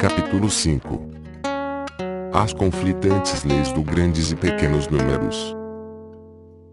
Capítulo 5. As conflitantes leis do grandes e pequenos números.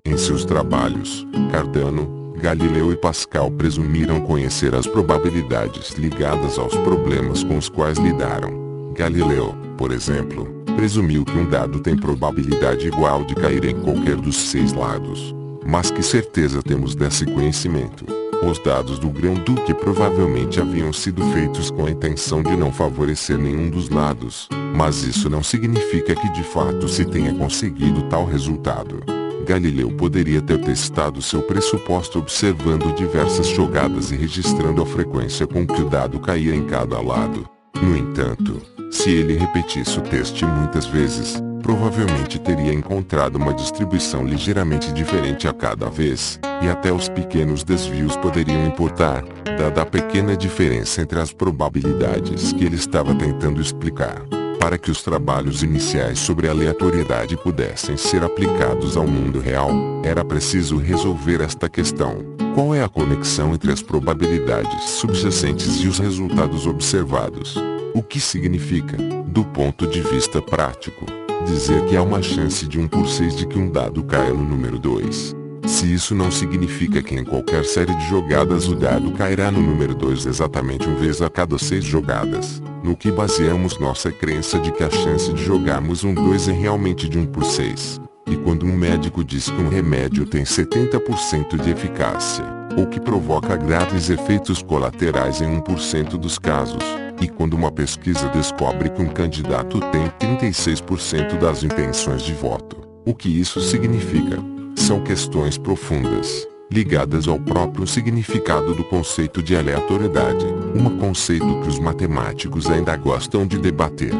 Em seus trabalhos, Cardano, Galileu e Pascal presumiram conhecer as probabilidades ligadas aos problemas com os quais lidaram. Galileu, por exemplo, presumiu que um dado tem probabilidade igual de cair em qualquer dos 6 lados. Mas que certeza temos desse conhecimento? Os dados do grão-duque provavelmente haviam sido feitos com a intenção de não favorecer nenhum dos lados, mas isso não significa que de fato se tenha conseguido tal resultado. Galileu poderia ter testado seu pressuposto observando diversas jogadas e registrando a frequência com que o dado caía em cada lado. No entanto, se ele repetisse o teste muitas vezes, provavelmente teria encontrado uma distribuição ligeiramente diferente a cada vez, e até os pequenos desvios poderiam importar, dada a pequena diferença entre as probabilidades que ele estava tentando explicar. Para que os trabalhos iniciais sobre aleatoriedade pudessem ser aplicados ao mundo real, era preciso resolver esta questão: qual é a conexão entre as probabilidades subjacentes e os resultados observados? O que significa, do ponto de vista prático, dizer que há uma chance de 1 por 6 de que um dado caia no número 2. Se isso não significa que em qualquer série de jogadas o dado cairá no número 2 exatamente 1 vez a cada 6 jogadas, no que baseamos nossa crença de que a chance de jogarmos um 2 é realmente de 1 por 6. E quando um médico diz que um remédio tem 70% de eficácia, ou que provoca graves efeitos colaterais em 1% dos casos, e quando uma pesquisa descobre que um candidato tem 36% das intenções de voto, o que isso significa? São questões profundas, ligadas ao próprio significado do conceito de aleatoriedade, um conceito que os matemáticos ainda gostam de debater.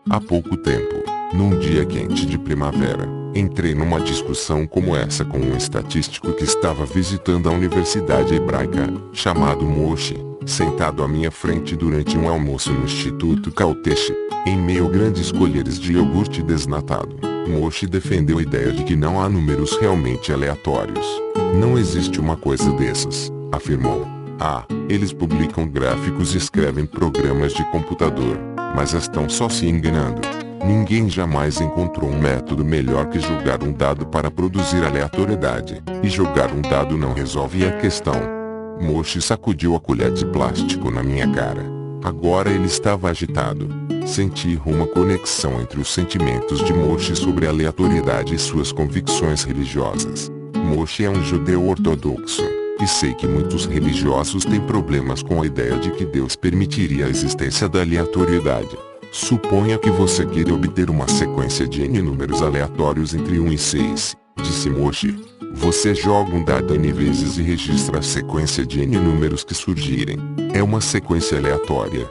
Há pouco tempo, num dia quente de primavera, entrei numa discussão como essa com um estatístico que estava visitando a Universidade Hebraica, chamado Moshe, sentado à minha frente durante um almoço no Instituto Caltech, em meio a grandes colheres de iogurte desnatado. Moshe defendeu a ideia de que não há números realmente aleatórios. Não existe uma coisa dessas, afirmou. Eles publicam gráficos e escrevem programas de computador, mas estão só se enganando. Ninguém jamais encontrou um método melhor que jogar um dado para produzir aleatoriedade, e jogar um dado não resolve a questão. Moshe sacudiu a colher de plástico na minha cara. Agora ele estava agitado. Senti uma conexão entre os sentimentos de Moshe sobre a aleatoriedade e suas convicções religiosas. Moshe é um judeu ortodoxo, e sei que muitos religiosos têm problemas com a ideia de que Deus permitiria a existência da aleatoriedade. Suponha que você queira obter uma sequência de n números aleatórios entre 1 e 6, disse Moshe. Você joga um dado n vezes e registra a sequência de n números que surgirem. É uma sequência aleatória.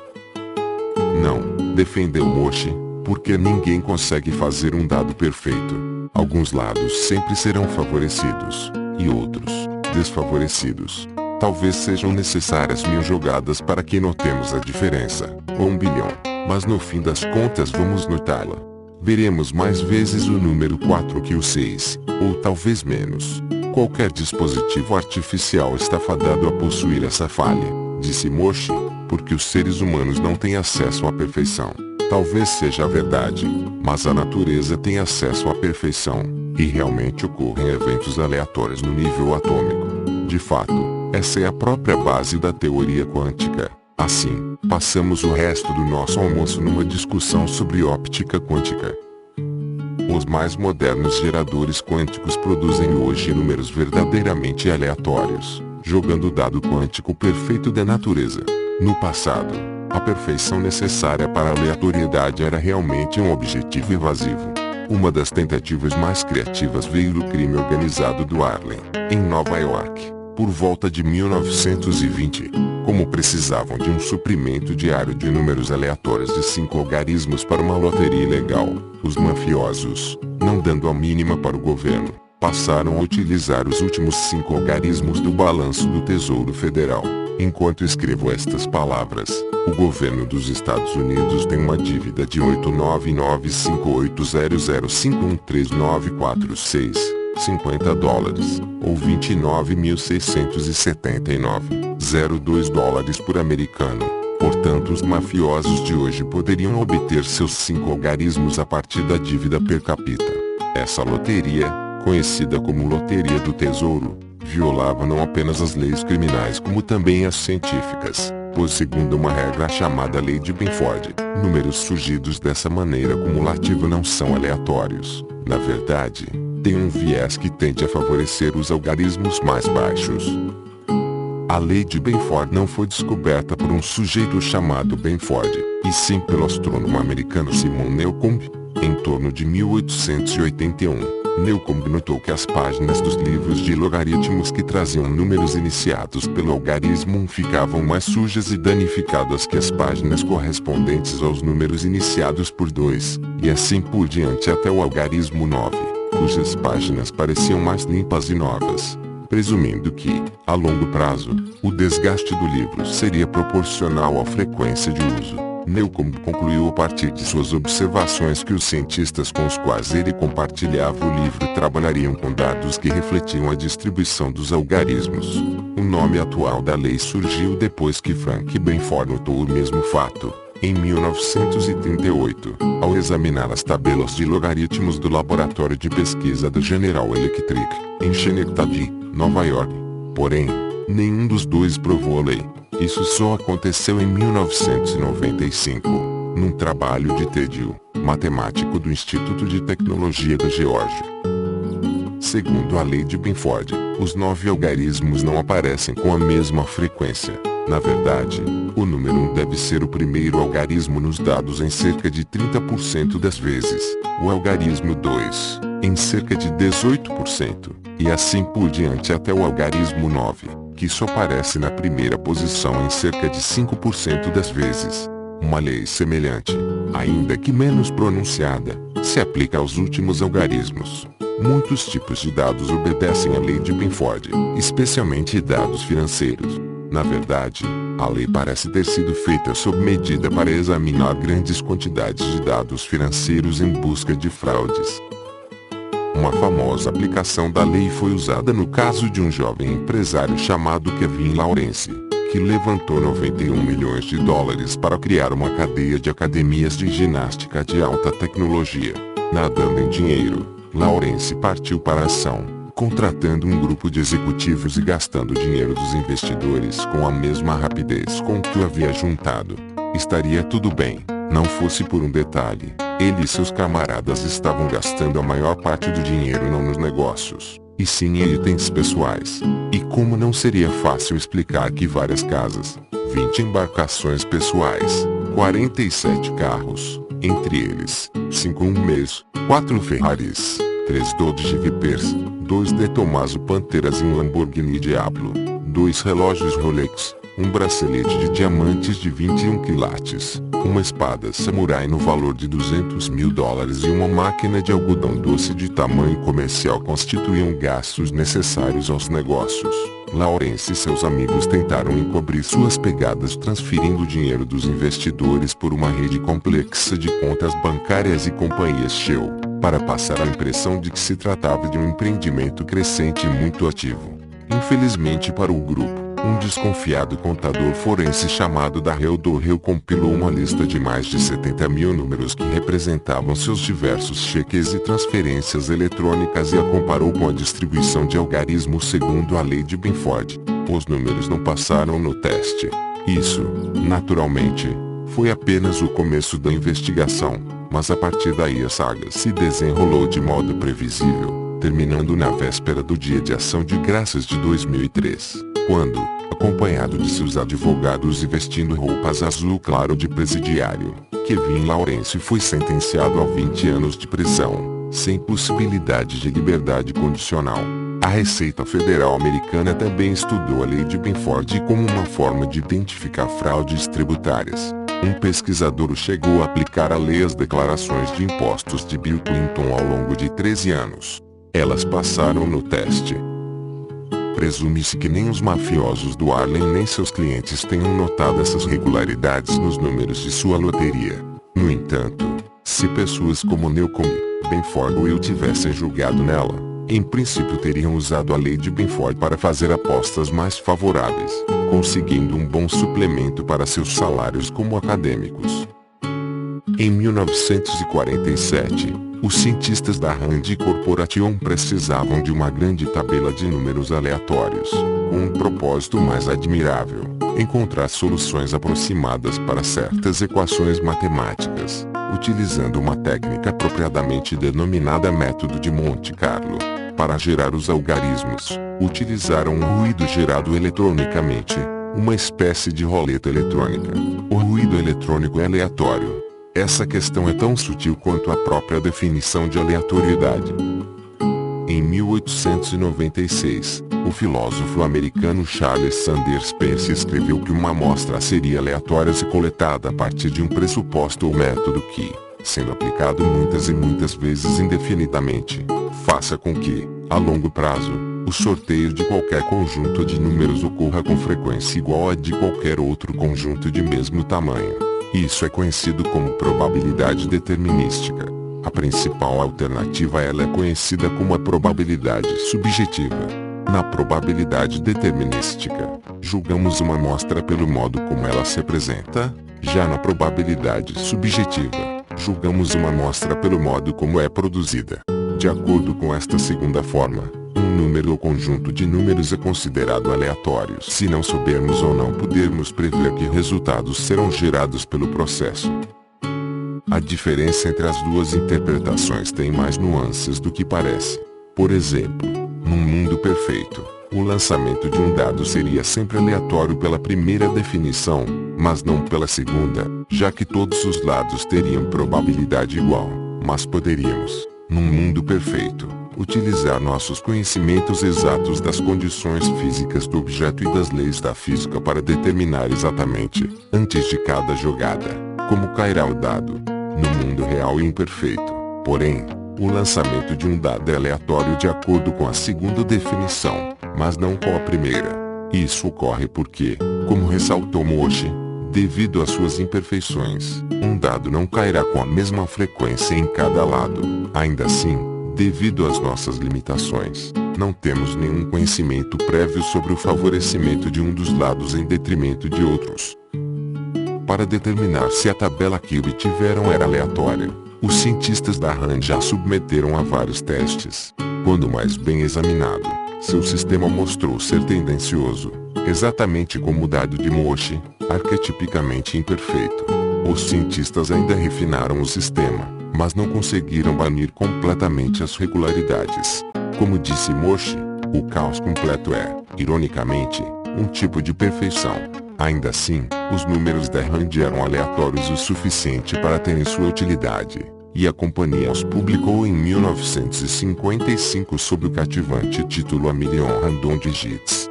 Não, defendeu Moshe, porque ninguém consegue fazer um dado perfeito. Alguns lados sempre serão favorecidos, e outros, desfavorecidos. Talvez sejam necessárias 1000 jogadas para que notemos a diferença, ou 1 bilhão, mas no fim das contas vamos notá-la. Veremos mais vezes o número 4 que o 6, ou talvez menos. Qualquer dispositivo artificial está fadado a possuir essa falha, disse Moshe, porque os seres humanos não têm acesso à perfeição. Talvez seja a verdade, mas a natureza tem acesso à perfeição, e realmente ocorrem eventos aleatórios no nível atômico. De fato, essa é a própria base da teoria quântica. Assim, passamos o resto do nosso almoço numa discussão sobre óptica quântica. Os mais modernos geradores quânticos produzem hoje números verdadeiramente aleatórios, jogando o dado quântico perfeito da natureza. No passado, a perfeição necessária para a aleatoriedade era realmente um objetivo evasivo. Uma das tentativas mais criativas veio do crime organizado do Harlem, em Nova York, por volta de 1920. Como precisavam de um suprimento diário de números aleatórios de 5 algarismos para uma loteria ilegal, os mafiosos, não dando a mínima para o governo, passaram a utilizar os últimos 5 algarismos do balanço do Tesouro Federal. Enquanto escrevo estas palavras, o governo dos Estados Unidos tem uma dívida de $8995800513946, $50, ou 29.679,02 dólares por americano. Portanto, os mafiosos de hoje poderiam obter seus 5 algarismos a partir da dívida per capita. Essa loteria, conhecida como Loteria do Tesouro, violava não apenas as leis criminais como também as científicas, pois segundo uma regra chamada Lei de Benford, números surgidos dessa maneira cumulativa não são aleatórios. Na verdade, tem um viés que tende a favorecer os algarismos mais baixos. A lei de Benford não foi descoberta por um sujeito chamado Benford, e sim pelo astrônomo americano Simon Newcomb. Em torno de 1881, Newcomb notou que as páginas dos livros de logaritmos que traziam números iniciados pelo algarismo 1 ficavam mais sujas e danificadas que as páginas correspondentes aos números iniciados por 2, e assim por diante até o algarismo 9, cujas páginas pareciam mais limpas e novas. Presumindo que, a longo prazo, o desgaste do livro seria proporcional à frequência de uso, Newcomb concluiu a partir de suas observações que os cientistas com os quais ele compartilhava o livro trabalhariam com dados que refletiam a distribuição dos algarismos. O nome atual da lei surgiu depois que Frank Benford notou o mesmo fato, em 1938, ao examinar as tabelas de logaritmos do laboratório de pesquisa da General Electric, em Schenectady, Nova York. Porém, nenhum dos dois provou a lei. Isso só aconteceu em 1995, num trabalho de Ted Hill, matemático do Instituto de Tecnologia da Geórgia. Segundo a lei de Benford, os 9 algarismos não aparecem com a mesma frequência. Na verdade, o número 1 deve ser o primeiro algarismo nos dados em cerca de 30% das vezes, o algarismo 2, em cerca de 18%, e assim por diante até o algarismo 9, que só aparece na primeira posição em cerca de 5% das vezes. Uma lei semelhante, ainda que menos pronunciada, se aplica aos últimos algarismos. Muitos tipos de dados obedecem à lei de Benford, especialmente dados financeiros. Na verdade, a lei parece ter sido feita sob medida para examinar grandes quantidades de dados financeiros em busca de fraudes. Uma famosa aplicação da lei foi usada no caso de um jovem empresário chamado Kevin Lawrence, que levantou 91 milhões de dólares para criar uma cadeia de academias de ginástica de alta tecnologia. Nadando em dinheiro, Lawrence partiu para a ação, contratando um grupo de executivos e gastando o dinheiro dos investidores com a mesma rapidez com que o havia juntado. Estaria tudo bem, não fosse por um detalhe: ele e seus camaradas estavam gastando a maior parte do dinheiro não nos negócios, e sim em itens pessoais. E como não seria fácil explicar que várias casas, 20 embarcações pessoais, 47 carros, entre eles, 5 Hummers, 4 Ferraris, 3 Dodge Vipers, 2 De Tomaso Panteras e um Lamborghini Diablo, 2 relógios Rolex, um bracelete de diamantes de 21 quilates, uma espada samurai no valor de 200 mil dólares e uma máquina de algodão doce de tamanho comercial constituíam gastos necessários aos negócios. Lawrence e seus amigos tentaram encobrir suas pegadas transferindo o dinheiro dos investidores por uma rede complexa de contas bancárias e companhias shell, para passar a impressão de que se tratava de um empreendimento crescente e muito ativo. Infelizmente para o grupo, um desconfiado contador forense chamado Darrell Dorrell compilou uma lista de mais de 70 mil números que representavam seus diversos cheques e transferências eletrônicas e a comparou com a distribuição de algarismos segundo a lei de Benford. Os números não passaram no teste. Isso, naturalmente, foi apenas o começo da investigação, mas a partir daí a saga se desenrolou de modo previsível, terminando na véspera do Dia de Ação de Graças de 2003. Quando, acompanhado de seus advogados e vestindo roupas azul claro de presidiário, Kevin Lawrence foi sentenciado a 20 anos de prisão, sem possibilidade de liberdade condicional. A Receita Federal Americana também estudou a lei de Benford como uma forma de identificar fraudes tributárias. Um pesquisador chegou a aplicar a lei às declarações de impostos de Bill Clinton ao longo de 13 anos. Elas passaram no teste. Presume-se que nem os mafiosos do Harlem nem seus clientes tenham notado essas regularidades nos números de sua loteria. No entanto, se pessoas como Newcomb, Benford ou eu tivessem julgado nela, em princípio teriam usado a lei de Benford para fazer apostas mais favoráveis. conseguindo um bom suplemento para seus salários como acadêmicos. Em 1947, os cientistas da Rand Corporation precisavam de uma grande tabela de números aleatórios, com um propósito mais admirável: encontrar soluções aproximadas para certas equações matemáticas, utilizando uma técnica apropriadamente denominada método de Monte Carlo. Para gerar os algarismos, utilizaram um ruído gerado eletronicamente, uma espécie de roleta eletrônica. O ruído eletrônico é aleatório. Essa questão é tão sutil quanto a própria definição de aleatoriedade. Em 1896, o filósofo americano Charles Sanders Peirce escreveu que uma amostra seria aleatória se coletada a partir de um pressuposto ou método que, sendo aplicado muitas e muitas vezes indefinidamente, faça com que, a longo prazo, o sorteio de qualquer conjunto de números ocorra com frequência igual a de qualquer outro conjunto de mesmo tamanho. Isso é conhecido como probabilidade determinística. A principal alternativa a ela é conhecida como a probabilidade subjetiva. Na probabilidade determinística, julgamos uma amostra pelo modo como ela se apresenta. Já na probabilidade subjetiva, julgamos uma amostra pelo modo como é produzida. De acordo com esta segunda forma, um número ou conjunto de números é considerado aleatório se não soubermos ou não pudermos prever que resultados serão gerados pelo processo. A diferença entre as duas interpretações tem mais nuances do que parece. Por exemplo, num mundo perfeito, o lançamento de um dado seria sempre aleatório pela primeira definição, mas não pela segunda, já que todos os lados teriam probabilidade igual. Mas poderíamos, num mundo perfeito, utilizar nossos conhecimentos exatos das condições físicas do objeto e das leis da física para determinar exatamente, antes de cada jogada, como cairá o dado. No mundo real e imperfeito, porém, o lançamento de um dado é aleatório de acordo com a segunda definição, mas não com a primeira. Isso ocorre porque, como ressaltou Moshe, devido às suas imperfeições, um dado não cairá com a mesma frequência em cada lado. Ainda assim, devido às nossas limitações, não temos nenhum conhecimento prévio sobre o favorecimento de um dos lados em detrimento de outros. Para determinar se a tabela que obtiveram era aleatória, os cientistas da Rand já submeteram a vários testes. Quando mais bem examinado, seu sistema mostrou ser tendencioso, exatamente como o dado de Moshe, arquetipicamente imperfeito. Os cientistas ainda refinaram o sistema, mas não conseguiram banir completamente as regularidades. Como disse Moshe, o caos completo é, ironicamente, um tipo de perfeição. Ainda assim, os números da Rand eram aleatórios o suficiente para terem sua utilidade, e a companhia os publicou em 1955 sob o cativante título A Million Random Digits.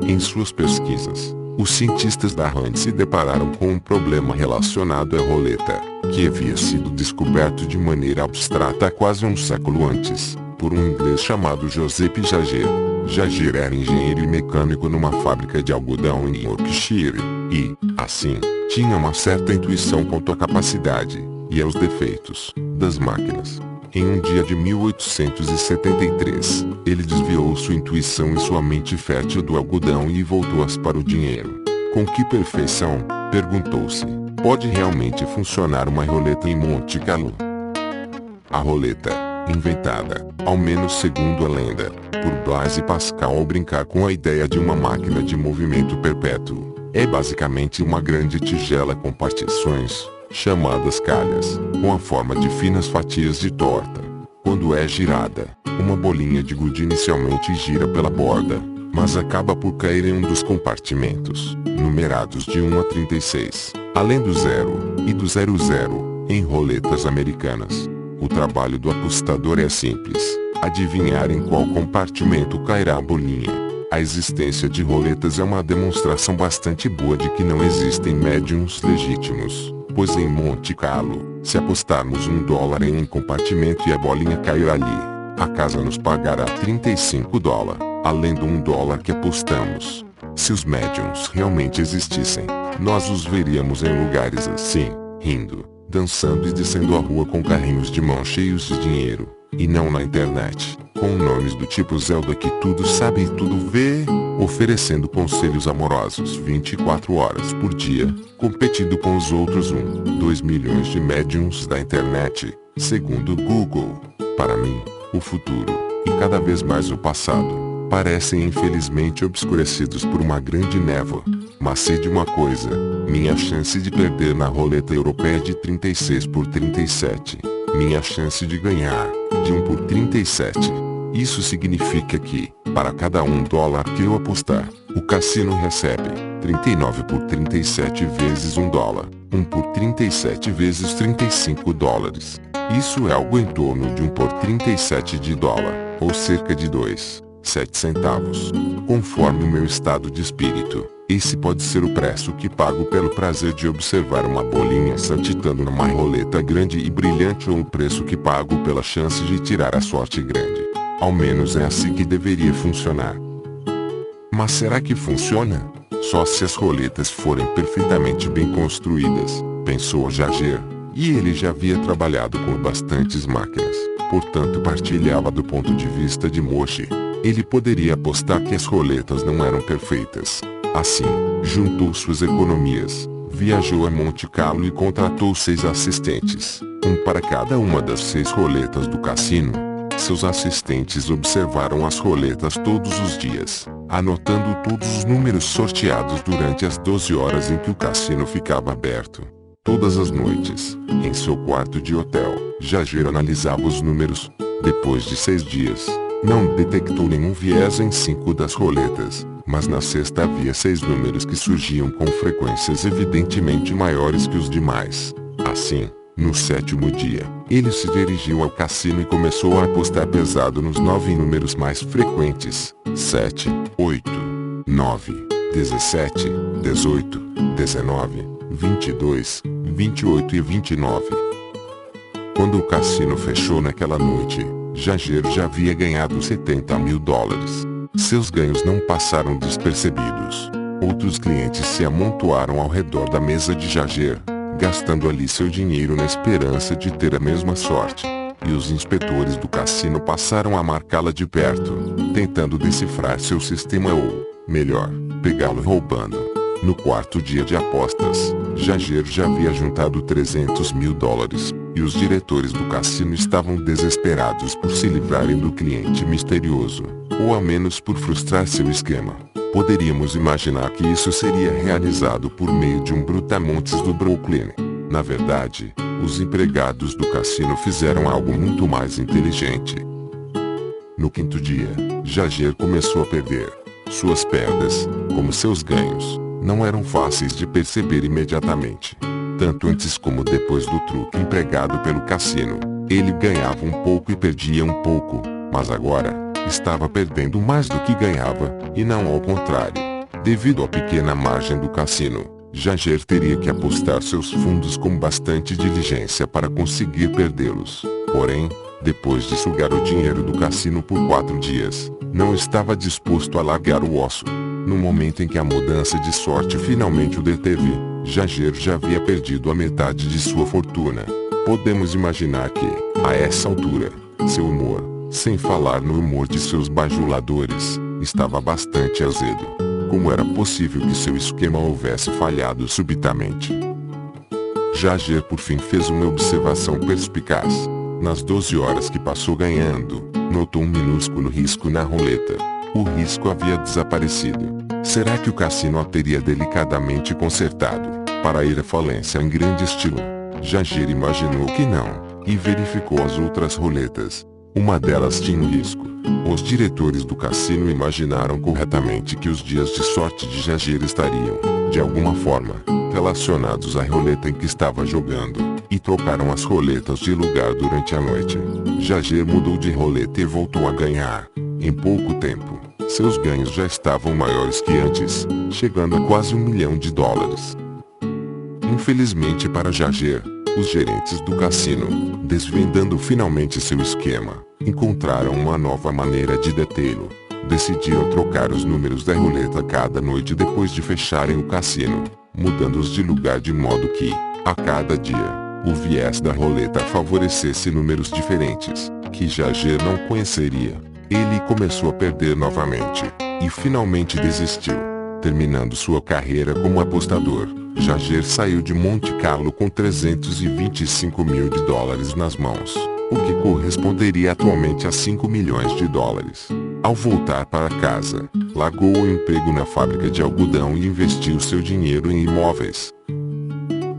Em suas pesquisas, os cientistas da Rand se depararam com um problema relacionado à roleta, que havia sido descoberto de maneira abstrata há quase um século antes, por um inglês chamado Joseph Jager. Jager era engenheiro e mecânico numa fábrica de algodão em Yorkshire, e, assim, tinha uma certa intuição quanto à capacidade, e aos defeitos, das máquinas. Em um dia de 1873, ele desviou sua intuição e sua mente fértil do algodão e voltou-as para o dinheiro. Com que perfeição, perguntou-se, pode realmente funcionar uma roleta em Monte Carlo? A roleta, inventada, ao menos segundo a lenda, por Blaise Pascal ao brincar com a ideia de uma máquina de movimento perpétuo, é basicamente uma grande tigela com partições, chamadas calhas, com a forma de finas fatias de torta. Quando é girada, uma bolinha de gude inicialmente gira pela borda, mas acaba por cair em um dos compartimentos, numerados de 1 a 36, além do 0, e do 00, em roletas americanas. O trabalho do apostador é simples, adivinhar em qual compartimento cairá a bolinha. A existência de roletas é uma demonstração bastante boa de que não existem médiums legítimos, pois em Monte Carlo, se apostarmos $1 em um compartimento e a bolinha cair ali, a casa nos pagará $35, além do $1 que apostamos. Se os médiums realmente existissem, nós os veríamos em lugares assim, rindo, dançando e descendo a rua com carrinhos de mão cheios de dinheiro, e não na internet, com nomes do tipo Zelda que tudo sabe e tudo vê, oferecendo conselhos amorosos 24 horas por dia, competindo com os outros 2 milhões de médiums da internet, segundo o Google. Para mim, o futuro, e cada vez mais o passado, parecem infelizmente obscurecidos por uma grande névoa. Mas sei de uma coisa, minha chance de perder na roleta europeia é de 36 por 37. Minha chance de ganhar, de 1 por 37. Isso significa que, para cada $1 que eu apostar, o cassino recebe 39 por 37 vezes $1, 1 por 37 vezes $35. Isso é algo em torno de 1 por 37 de dólar, ou cerca de 2,7 centavos. Conforme o meu estado de espírito, esse pode ser o preço que pago pelo prazer de observar uma bolinha saltitando numa roleta grande e brilhante, ou o preço que pago pela chance de tirar a sorte grande. Ao menos é assim que deveria funcionar. Mas será que funciona? Só se as roletas forem perfeitamente bem construídas, pensou Jager. E ele já havia trabalhado com bastantes máquinas, portanto partilhava do ponto de vista de Moshi. Ele poderia apostar que as roletas não eram perfeitas. Assim, juntou suas economias, viajou a Monte Carlo e contratou 6 assistentes, um para cada uma das 6 roletas do cassino. Seus assistentes observaram as roletas todos os dias, anotando todos os números sorteados durante as 12 horas em que o cassino ficava aberto. Todas as noites, em seu quarto de hotel, Jager analisava os números. Depois de 6 dias, não detectou nenhum viés em 5 das roletas, mas na sexta havia 6 números que surgiam com frequências evidentemente maiores que os demais. Assim, no 7º dia, ele se dirigiu ao cassino e começou a apostar pesado nos 9 números mais frequentes: 7, 8, 9, 17, 18, 19, 22, 28 e 29. Quando o cassino fechou naquela noite, Jager já havia ganhado $70 mil. Seus ganhos não passaram despercebidos. Outros clientes se amontoaram ao redor da mesa de Jager, gastando ali seu dinheiro na esperança de ter a mesma sorte. E os inspetores do cassino passaram a marcá-la de perto, tentando decifrar seu sistema ou, melhor, pegá-lo roubando. No 4º dia de apostas, Jager já havia juntado $300 mil, e os diretores do cassino estavam desesperados por se livrarem do cliente misterioso, ou ao menos por frustrar seu esquema. Poderíamos imaginar que isso seria realizado por meio de um brutamontes do Brooklyn. Na verdade, os empregados do cassino fizeram algo muito mais inteligente. No 5º dia, Jager começou a perder. Suas perdas, como seus ganhos, não eram fáceis de perceber imediatamente. Tanto antes como depois do truque empregado pelo cassino, ele ganhava um pouco e perdia um pouco, mas agora, estava perdendo mais do que ganhava, e não ao contrário. Devido à pequena margem do cassino, Jager teria que apostar seus fundos com bastante diligência para conseguir perdê-los. Porém, depois de sugar o dinheiro do cassino por 4 dias, não estava disposto a largar o osso. No momento em que a mudança de sorte finalmente o deteve, Jager já havia perdido a metade de sua fortuna. Podemos imaginar que, a essa altura, seu humor, sem falar no humor de seus bajuladores, estava bastante azedo. Como era possível que seu esquema houvesse falhado subitamente? Jager por fim fez uma observação perspicaz. Nas 12 horas que passou ganhando, notou um minúsculo risco na roleta. O risco havia desaparecido. Será que o cassino a teria delicadamente consertado, para ir à falência em grande estilo? Jager imaginou que não, e verificou as outras roletas. Uma delas tinha um risco. Os diretores do cassino imaginaram corretamente que os dias de sorte de Jager estariam, de alguma forma, relacionados à roleta em que estava jogando, e trocaram as roletas de lugar durante a noite. Jager mudou de roleta e voltou a ganhar. Em pouco tempo, seus ganhos já estavam maiores que antes, chegando a quase $1 milhão. Infelizmente para Jager, os gerentes do cassino, desvendando finalmente seu esquema, encontraram uma nova maneira de detê-lo. Decidiram trocar os números da roleta cada noite depois de fecharem o cassino, mudando-os de lugar de modo que, a cada dia, o viés da roleta favorecesse números diferentes. que Jager não conheceria. Ele começou a perder novamente, e finalmente desistiu, terminando sua carreira como apostador. Jager saiu de Monte Carlo com 325 mil dólares nas mãos, o que corresponderia atualmente a 5 milhões de dólares. Ao voltar para casa, largou o emprego na fábrica de algodão e investiu seu dinheiro em imóveis.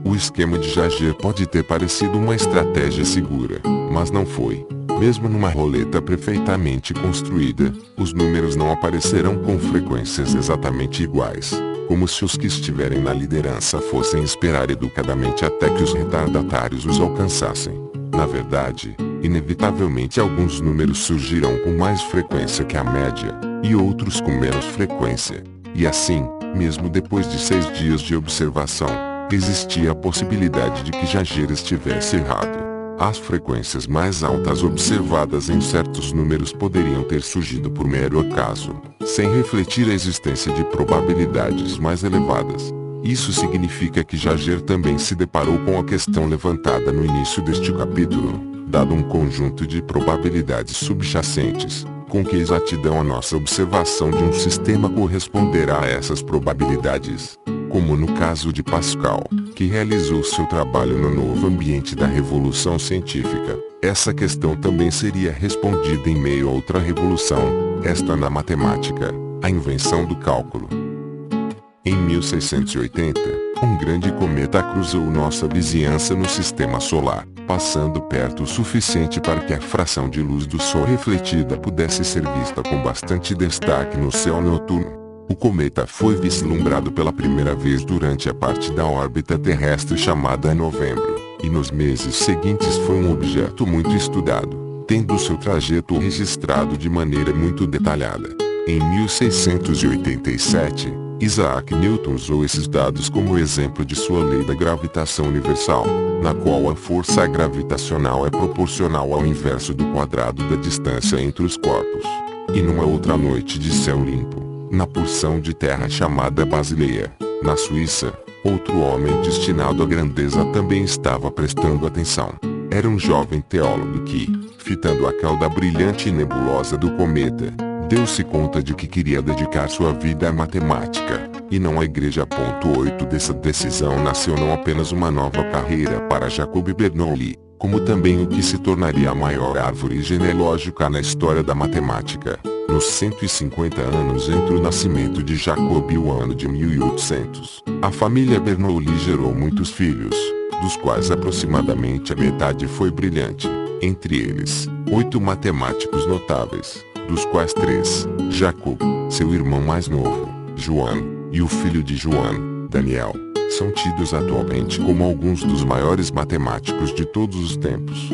O esquema de Jager pode ter parecido uma estratégia segura, mas não foi. Mesmo numa roleta perfeitamente construída, os números não aparecerão com frequências exatamente iguais, como se os que estiverem na liderança fossem esperar educadamente até que os retardatários os alcançassem. Na verdade, inevitavelmente alguns números surgirão com mais frequência que a média, e outros com menos frequência. E assim, mesmo depois de 6 dias de observação, existia a possibilidade de que Jager estivesse errado. As frequências mais altas observadas em certos números poderiam ter surgido por mero acaso, sem refletir a existência de probabilidades mais elevadas. Isso significa que Jager também se deparou com a questão levantada no início deste capítulo, dado um conjunto de probabilidades subjacentes, com que exatidão a nossa observação de um sistema corresponderá a essas probabilidades. Como no caso de Pascal, que realizou seu trabalho no novo ambiente da revolução científica, essa questão também seria respondida em meio a outra revolução, esta na matemática, a invenção do cálculo. Em 1680, um grande cometa cruzou nossa vizinhança no sistema solar, passando perto o suficiente para que a fração de luz do Sol refletida pudesse ser vista com bastante destaque no céu noturno. O cometa foi vislumbrado pela primeira vez durante a parte da órbita terrestre chamada novembro, e nos meses seguintes foi um objeto muito estudado, tendo seu trajeto registrado de maneira muito detalhada. Em 1687, Isaac Newton usou esses dados como exemplo de sua lei da gravitação universal, na qual a força gravitacional é proporcional ao inverso do quadrado da distância entre os corpos. E numa outra noite de céu limpo, na porção de terra chamada Basileia, na Suíça, outro homem destinado à grandeza também estava prestando atenção. Era um jovem teólogo que, fitando a cauda brilhante e nebulosa do cometa, deu-se conta de que queria dedicar sua vida à matemática, e não à igreja. 8 Dessa decisão nasceu não apenas uma nova carreira para Jacob Bernoulli, como também o que se tornaria a maior árvore genealógica na história da matemática. Nos 150 anos entre o nascimento de Jacob e o ano de 1800, a família Bernoulli gerou muitos filhos, dos quais aproximadamente a metade foi brilhante. Entre eles, 8 matemáticos notáveis, dos quais 3, Jacob, seu irmão mais novo, Joan, e o filho de Joan, Daniel, são tidos atualmente como alguns dos maiores matemáticos de todos os tempos.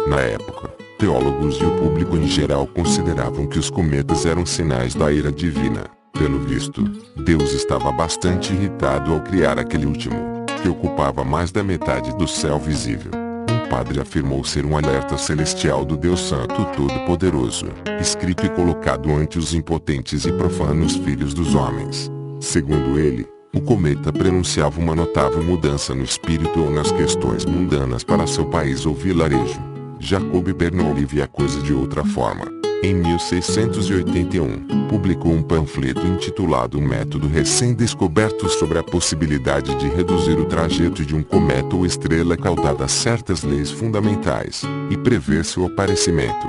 Na época, teólogos e o público em geral consideravam que os cometas eram sinais da ira divina. Pelo visto, Deus estava bastante irritado ao criar aquele último, que ocupava mais da metade do céu visível. Um padre afirmou ser um alerta celestial do Deus Santo Todo-Poderoso, escrito e colocado ante os impotentes e profanos filhos dos homens. Segundo ele, o cometa prenunciava uma notável mudança no espírito ou nas questões mundanas para seu país ou vilarejo. Jacob Bernoulli via a coisa de outra forma. Em 1681, publicou um panfleto intitulado Um Método Recém-Descoberto sobre a possibilidade de reduzir o trajeto de um cometa ou estrela caudada a certas leis fundamentais, e prever seu aparecimento.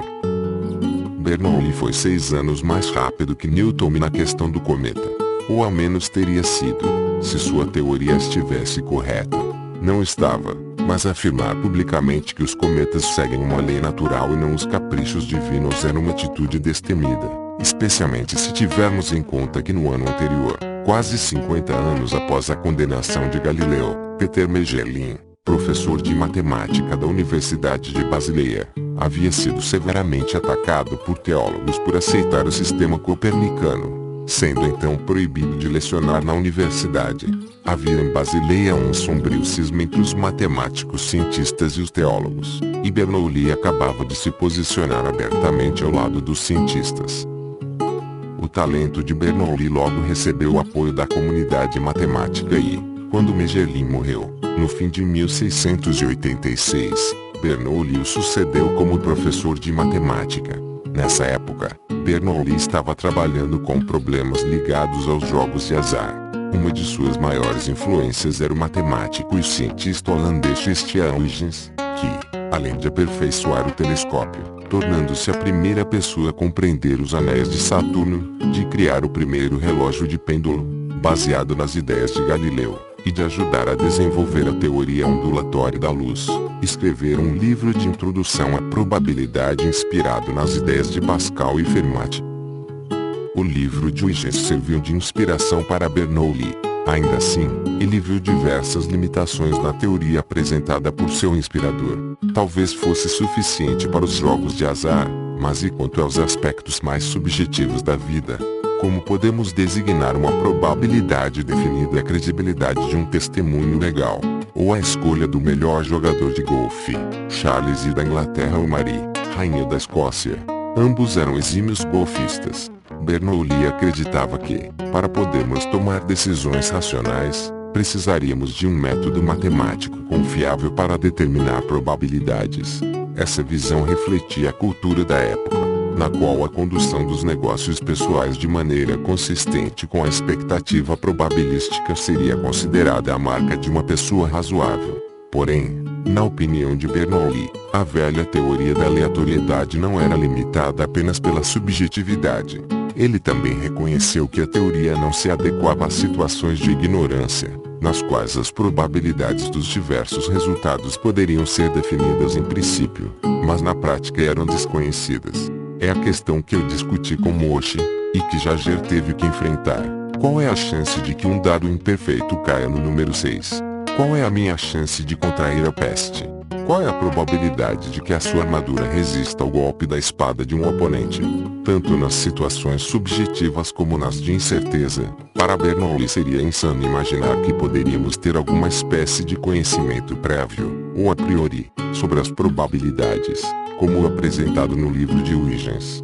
Bernoulli foi 6 anos mais rápido que Newton na questão do cometa. Ou ao menos teria sido, se sua teoria estivesse correta. Não estava, mas afirmar publicamente que os cometas seguem uma lei natural e não os caprichos divinos era uma atitude destemida, especialmente se tivermos em conta que no ano anterior, quase 50 anos após a condenação de Galileu, Peter Mejelin, professor de matemática da Universidade de Basileia, havia sido severamente atacado por teólogos por aceitar o sistema copernicano, sendo então proibido de lecionar na universidade. Havia em Basileia um sombrio cisma entre os matemáticos cientistas e os teólogos, e Bernoulli acabava de se posicionar abertamente ao lado dos cientistas. O talento de Bernoulli logo recebeu o apoio da comunidade matemática e, quando Mejelin morreu, no fim de 1686, Bernoulli o sucedeu como professor de matemática. Nessa época, Bernoulli estava trabalhando com problemas ligados aos jogos de azar. Uma de suas maiores influências era o matemático e cientista holandês Christian Huygens, que, além de aperfeiçoar o telescópio, tornando-se a primeira pessoa a compreender os anéis de Saturno, de criar o primeiro relógio de pêndulo, baseado nas ideias de Galileu, e de ajudar a desenvolver a teoria ondulatória da luz, escrever um livro de introdução à probabilidade inspirado nas ideias de Pascal e Fermat. O livro de Huygens serviu de inspiração para Bernoulli. Ainda assim, ele viu diversas limitações na teoria apresentada por seu inspirador. Talvez fosse suficiente para os jogos de azar, mas e quanto aos aspectos mais subjetivos da vida? Como podemos designar uma probabilidade definida e a credibilidade de um testemunho legal? Ou a escolha do melhor jogador de golfe? Charles I da Inglaterra ou Marie, rainha da Escócia? Ambos eram exímios golfistas. Bernoulli acreditava que, para podermos tomar decisões racionais, precisaríamos de um método matemático confiável para determinar probabilidades. Essa visão refletia a cultura da época, na qual a condução dos negócios pessoais de maneira consistente com a expectativa probabilística seria considerada a marca de uma pessoa razoável. Porém, na opinião de Bernoulli, a velha teoria da aleatoriedade não era limitada apenas pela subjetividade. Ele também reconheceu que a teoria não se adequava a situações de ignorância, nas quais as probabilidades dos diversos resultados poderiam ser definidas em princípio, mas na prática eram desconhecidas. É a questão que eu discuti com Moshe, e que Jager teve que enfrentar. Qual é a chance de que um dado imperfeito caia no número 6? Qual é a minha chance de contrair a peste? Qual é a probabilidade de que a sua armadura resista ao golpe da espada de um oponente? Tanto nas situações subjetivas como nas de incerteza, para Bernoulli seria insano imaginar que poderíamos ter alguma espécie de conhecimento prévio, ou a priori, sobre as probabilidades, como apresentado no livro de Huygens.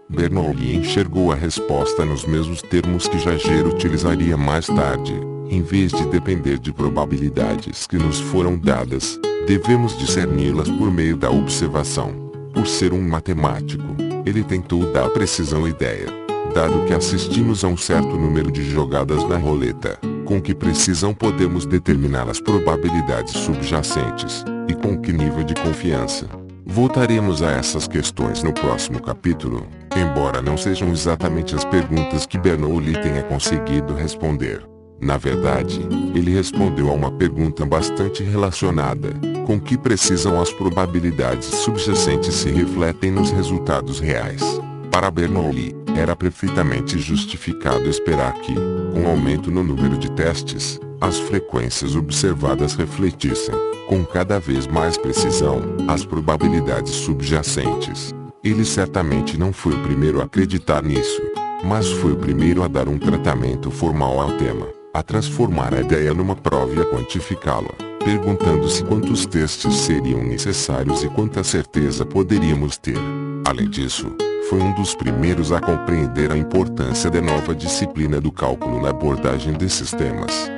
Bernoulli enxergou a resposta nos mesmos termos que Jager utilizaria mais tarde. Em vez de depender de probabilidades que nos foram dadas, devemos discerni-las por meio da observação. Por ser um matemático, ele tentou dar precisão à ideia. Dado que assistimos a um certo número de jogadas na roleta, com que precisão podemos determinar as probabilidades subjacentes, e com que nível de confiança? Voltaremos a essas questões no próximo capítulo, embora não sejam exatamente as perguntas que Bernoulli tenha conseguido responder. Na verdade, ele respondeu a uma pergunta bastante relacionada: com que precisão as probabilidades subjacentes se refletem nos resultados reais? Para Bernoulli, era perfeitamente justificado esperar que, com o aumento no número de testes, as frequências observadas refletissem, com cada vez mais precisão, as probabilidades subjacentes. Ele certamente não foi o primeiro a acreditar nisso, mas foi o primeiro a dar um tratamento formal ao tema, a transformar a ideia numa prova e a quantificá-la, perguntando-se quantos testes seriam necessários e quanta certeza poderíamos ter. Além disso, foi um dos primeiros a compreender a importância da nova disciplina do cálculo na abordagem desses temas.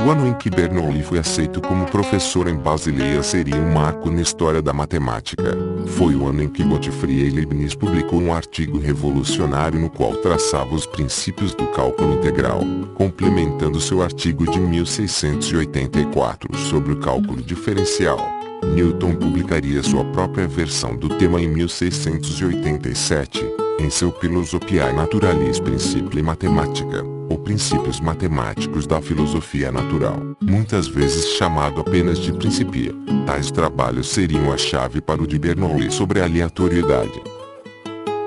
O ano em que Bernoulli foi aceito como professor em Basileia seria um marco na história da matemática. Foi o ano em que Gottfried Leibniz publicou um artigo revolucionário no qual traçava os princípios do cálculo integral, complementando seu artigo de 1684 sobre o cálculo diferencial. Newton publicaria sua própria versão do tema em 1687, em seu Philosophiae Naturalis Principii Mathematica, ou Princípios Matemáticos da Filosofia Natural, muitas vezes chamado apenas de Principia. Tais trabalhos seriam a chave para o de Bernoulli sobre a aleatoriedade.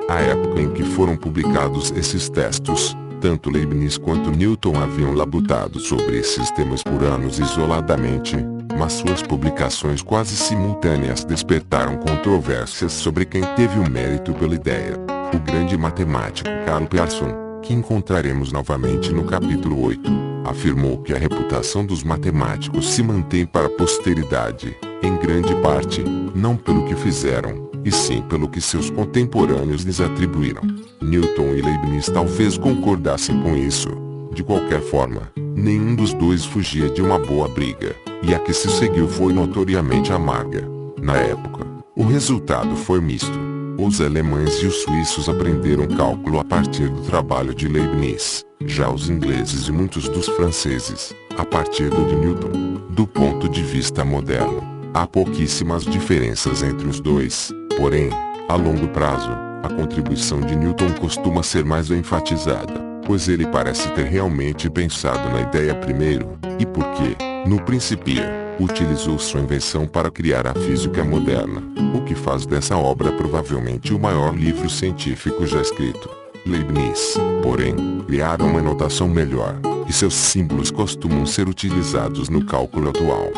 A época em que foram publicados esses textos, tanto Leibniz quanto Newton haviam labutado sobre esses temas por anos isoladamente, mas suas publicações quase simultâneas despertaram controvérsias sobre quem teve o mérito pela ideia. O grande matemático Karl Pearson, que encontraremos novamente no capítulo 8, afirmou que a reputação dos matemáticos se mantém para a posteridade, em grande parte, não pelo que fizeram, e sim pelo que seus contemporâneos lhes atribuíram. Newton e Leibniz talvez concordassem com isso. De qualquer forma, nenhum dos dois fugia de uma boa briga. e a que se seguiu foi notoriamente amarga. Na época, o resultado foi misto. Os alemães e os suíços aprenderam cálculo a partir do trabalho de Leibniz, já os ingleses e muitos dos franceses, a partir do de Newton. Do ponto de vista moderno, há pouquíssimas diferenças entre os dois, porém, a longo prazo, a contribuição de Newton costuma ser mais enfatizada, pois ele parece ter realmente pensado na ideia primeiro, e porque, no Principia, utilizou sua invenção para criar a física moderna, o que faz dessa obra provavelmente o maior livro científico já escrito. Leibniz, porém, criara uma notação melhor, e seus símbolos costumam ser utilizados no cálculo atual.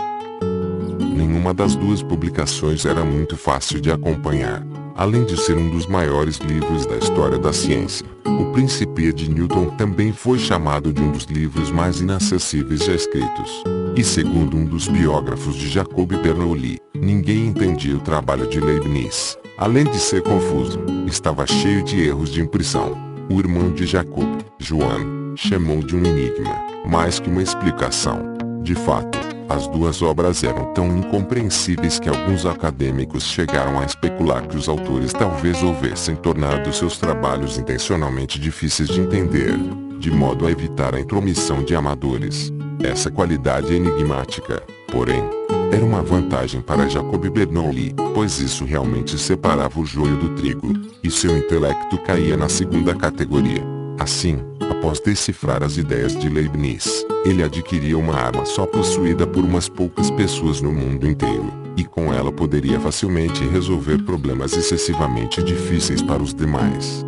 Nenhuma das duas publicações era muito fácil de acompanhar. Além de ser um dos maiores livros da história da ciência, o Principia de Newton também foi chamado de um dos livros mais inacessíveis já escritos. E segundo um dos biógrafos de Jacob Bernoulli, ninguém entendia o trabalho de Leibniz. Além de ser confuso, estava cheio de erros de impressão. O irmão de Jacob, Johann, chamou de um enigma, mais que uma explicação. De fato, as duas obras eram tão incompreensíveis que alguns acadêmicos chegaram a especular que os autores talvez houvessem tornado seus trabalhos intencionalmente difíceis de entender, de modo a evitar a intromissão de amadores. Essa qualidade enigmática, porém, era uma vantagem para Jacob Bernoulli, pois isso realmente separava o joio do trigo, e seu intelecto caía na segunda categoria. Assim, após decifrar as ideias de Leibniz, ele adquiria uma arma só possuída por umas poucas pessoas no mundo inteiro, e com ela poderia facilmente resolver problemas excessivamente difíceis para os demais.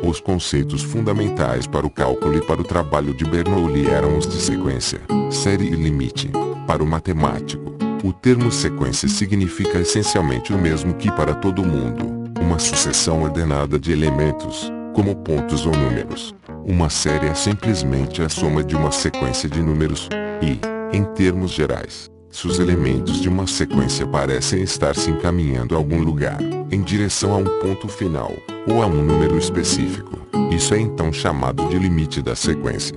Os conceitos fundamentais para o cálculo e para o trabalho de Bernoulli eram os de sequência, série e limite. Para o matemático, o termo sequência significa essencialmente o mesmo que para todo mundo, uma sucessão ordenada de elementos, como pontos ou números. Uma série é simplesmente a soma de uma sequência de números, e, em termos gerais, se os elementos de uma sequência parecem estar se encaminhando a algum lugar, em direção a um ponto final, ou a um número específico, isso é então chamado de limite da sequência.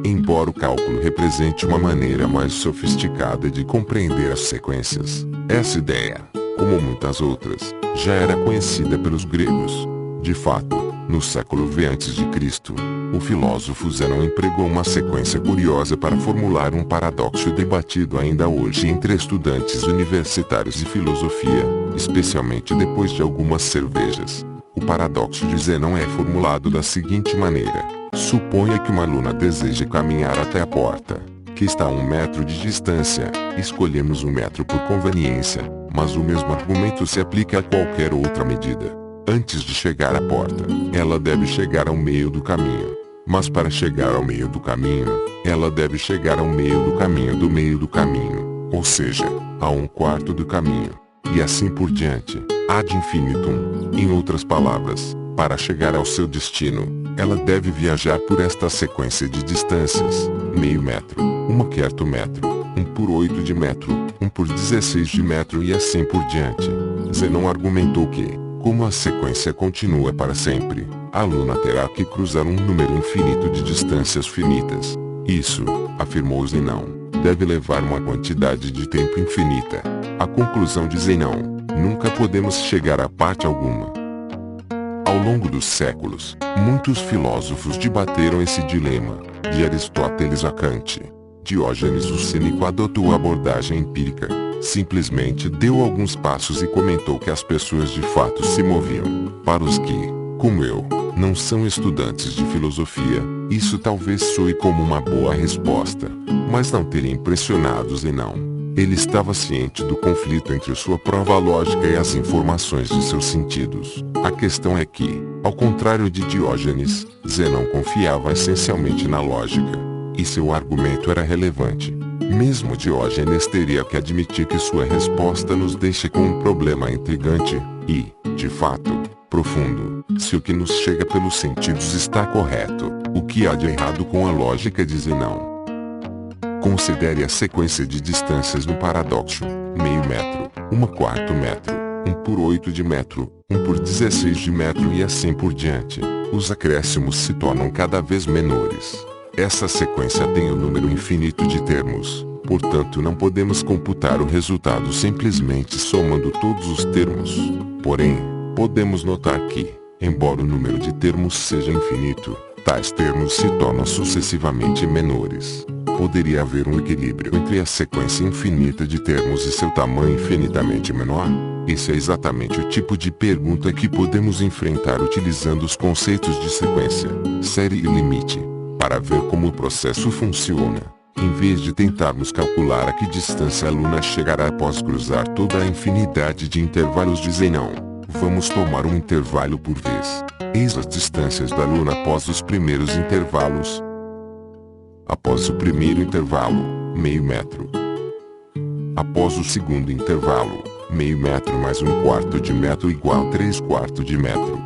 Embora o cálculo represente uma maneira mais sofisticada de compreender as sequências, essa ideia, como muitas outras, já era conhecida pelos gregos. De fato, no século V a.C., o filósofo Zenão empregou uma sequência curiosa para formular um paradoxo debatido ainda hoje entre estudantes universitários de filosofia, especialmente depois de algumas cervejas. O paradoxo de Zenão é formulado da seguinte maneira: suponha que uma aluna deseja caminhar até a porta, que está a 1 metro de distância. Escolhemos 1 metro por conveniência, mas o mesmo argumento se aplica a qualquer outra medida. Antes de chegar à porta, ela deve chegar ao meio do caminho. Mas para chegar ao meio do caminho, ela deve chegar ao meio do caminho do meio do caminho, ou seja, a 1/4 do caminho. E assim por diante, ad infinitum. Em outras palavras, para chegar ao seu destino, ela deve viajar por esta sequência de distâncias: meio metro, 1/4 metro, 1/8 de metro, 1/16 de metro e assim por diante. Zenão argumentou que, como a sequência continua para sempre, a aluna terá que cruzar um número infinito de distâncias finitas. Isso, afirmou Zenão, deve levar uma quantidade de tempo infinita. A conclusão de Zenão: nunca podemos chegar a parte alguma. Ao longo dos séculos, muitos filósofos debateram esse dilema, de Aristóteles a Kant. Diógenes o Cínico adotou a abordagem empírica. Simplesmente deu alguns passos e comentou que as pessoas de fato se moviam. Para os que, como eu, não são estudantes de filosofia, isso talvez soe como uma boa resposta, mas não teria impressionado Zenão. Ele estava ciente do conflito entre sua prova lógica e as informações de seus sentidos. A questão é que, ao contrário de Diógenes, Zenão confiava essencialmente na lógica, e seu argumento era relevante. Mesmo Diógenes teria que admitir que sua resposta nos deixa com um problema intrigante, e, de fato, profundo. Se o que nos chega pelos sentidos está correto, o que há de errado com a lógica de Zenão? Considere a sequência de distâncias no paradoxo: meio metro, 1/4 metro, 1/8 de metro, 1/16 de metro e assim por diante. Os acréscimos se tornam cada vez menores. Essa sequência tem um número infinito de termos, Portanto, não podemos computar o resultado simplesmente somando todos os termos. Porém, podemos notar que, embora o número de termos seja infinito, tais termos se tornam sucessivamente menores. Poderia haver um equilíbrio entre a sequência infinita de termos e seu tamanho infinitamente menor? Esse é exatamente o tipo de pergunta que podemos enfrentar utilizando os conceitos de sequência, série e limite, para ver como o processo funciona. Em vez de tentarmos calcular a que distância a Luna chegará após cruzar toda a infinidade de intervalos de Zenon, vamos tomar um intervalo por vez. Eis as distâncias da Luna após os primeiros intervalos. Após o primeiro intervalo, meio metro. Após o segundo intervalo, meio metro mais 1/4 de metro igual 3/4 de metro.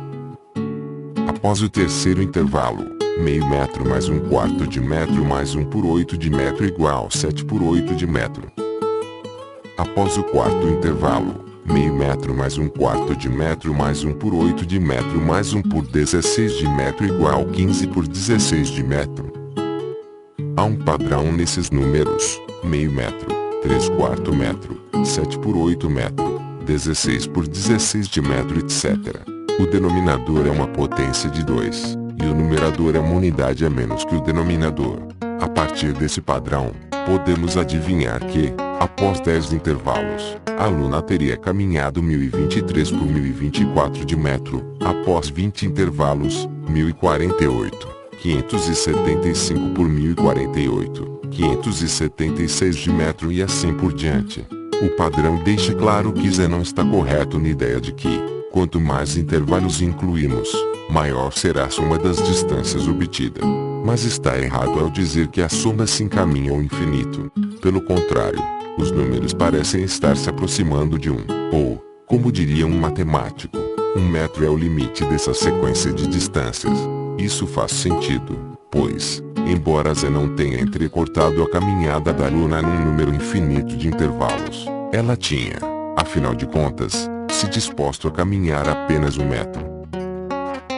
Após o terceiro intervalo, meio metro mais 1/4 de metro mais 1/8 de metro igual 7/8 de metro. Após o quarto intervalo, meio metro mais 1/4 de metro mais 1/8 de metro mais 1/16 de metro igual 15/16 de metro. Há um padrão nesses números: meio metro, 3/4 metro, 7/8 metro, 16/16 de metro, etc. O denominador é uma potência de 2, e o numerador é uma unidade a menos que o denominador. A partir desse padrão, podemos adivinhar que, após 10 intervalos, a Luna teria caminhado 1023 por 1024 de metro, após 20 intervalos, 1048, 575 por 1048, 576 de metro e assim por diante. O padrão deixa claro que Zenon está correto na ideia de que, quanto mais intervalos incluímos, maior será a soma das distâncias obtida. Mas está errado ao dizer que a soma se encaminha ao infinito. Pelo contrário, os números parecem estar se aproximando de 1, ou, como diria um matemático, 1 metro é o limite dessa sequência de distâncias. Isso faz sentido, pois, embora Zenon tenha entrecortado a caminhada da Luna num número infinito de intervalos, ela tinha, afinal de contas, se disposto a caminhar apenas 1 metro.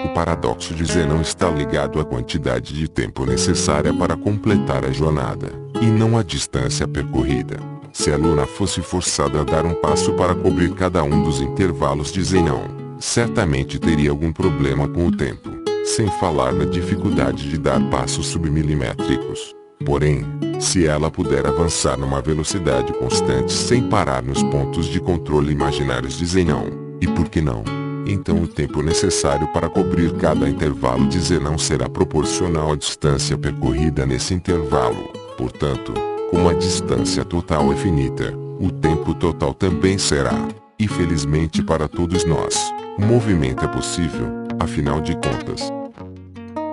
O paradoxo de Zenon está ligado à quantidade de tempo necessária para completar a jornada, e não à distância percorrida. Se a Luna fosse forçada a dar um passo para cobrir cada um dos intervalos de Zenon, certamente teria algum problema com o tempo, sem falar na dificuldade de dar passos submilimétricos. Porém, se ela puder avançar numa velocidade constante sem parar nos pontos de controle imaginários de Zenon, e por que não? Então o tempo necessário para cobrir cada intervalo de Zenon será proporcional à distância percorrida nesse intervalo. Portanto, como a distância total é finita, o tempo total também será. E felizmente para todos nós, o movimento é possível, afinal de contas.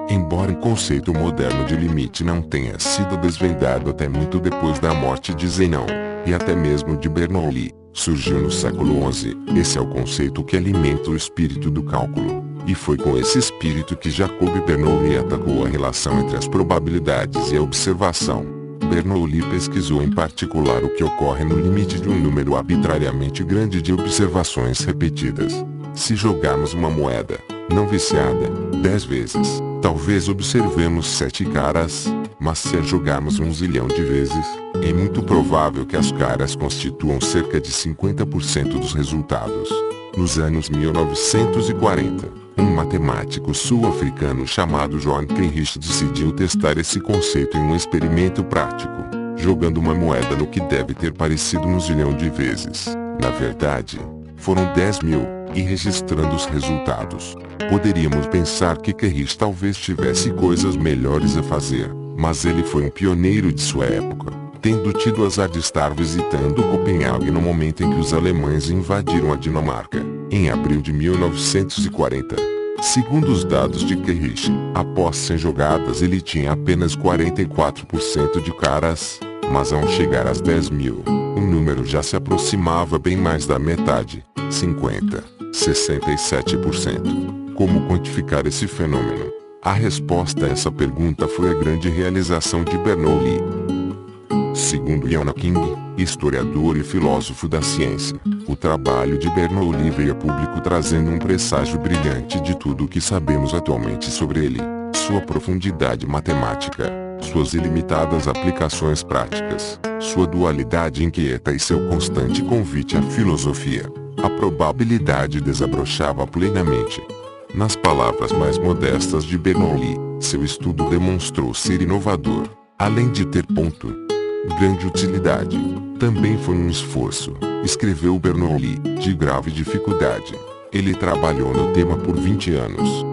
Embora o conceito moderno de limite não tenha sido desvendado até muito depois da morte de Zenon, e até mesmo de Bernoulli, surgiu no século XI, esse é o conceito que alimenta o espírito do cálculo, e foi com esse espírito que Jacob Bernoulli atacou a relação entre as probabilidades e a observação. Bernoulli pesquisou em particular o que ocorre no limite de um número arbitrariamente grande de observações repetidas. Se jogarmos uma moeda, não viciada, 10 vezes, talvez observemos 7 caras, mas se a jogarmos 1 zilhão de vezes, é muito provável que as caras constituam cerca de 50% dos resultados. Nos anos 1940, um matemático sul-africano chamado John Keyrish decidiu testar esse conceito em um experimento prático, jogando uma moeda no que deve ter parecido 1 zilhão de vezes. Na verdade, foram 10.000, e registrando os resultados. Poderíamos pensar que Keyrish talvez tivesse coisas melhores a fazer, mas ele foi um pioneiro de sua época, tendo tido o azar de estar visitando Copenhague no momento em que os alemães invadiram a Dinamarca, em abril de 1940. Segundo os dados de Keyrish, após 100 jogadas ele tinha apenas 44% de caras, mas ao chegar às 10.000, o número já se aproximava bem mais da metade, 67%. Como quantificar esse fenômeno? A resposta a essa pergunta foi a grande realização de Bernoulli. Segundo Ian King, historiador e filósofo da ciência, o trabalho de Bernoulli veio a público trazendo um presságio brilhante de tudo o que sabemos atualmente sobre ele, sua profundidade matemática, sua suas ilimitadas aplicações práticas, sua dualidade inquieta e seu constante convite à filosofia, a probabilidade desabrochava plenamente. Nas palavras mais modestas de Bernoulli, seu estudo demonstrou ser inovador, além de ter grande utilidade. Também foi um esforço, escreveu Bernoulli, de grave dificuldade. Ele trabalhou no tema por 20 anos.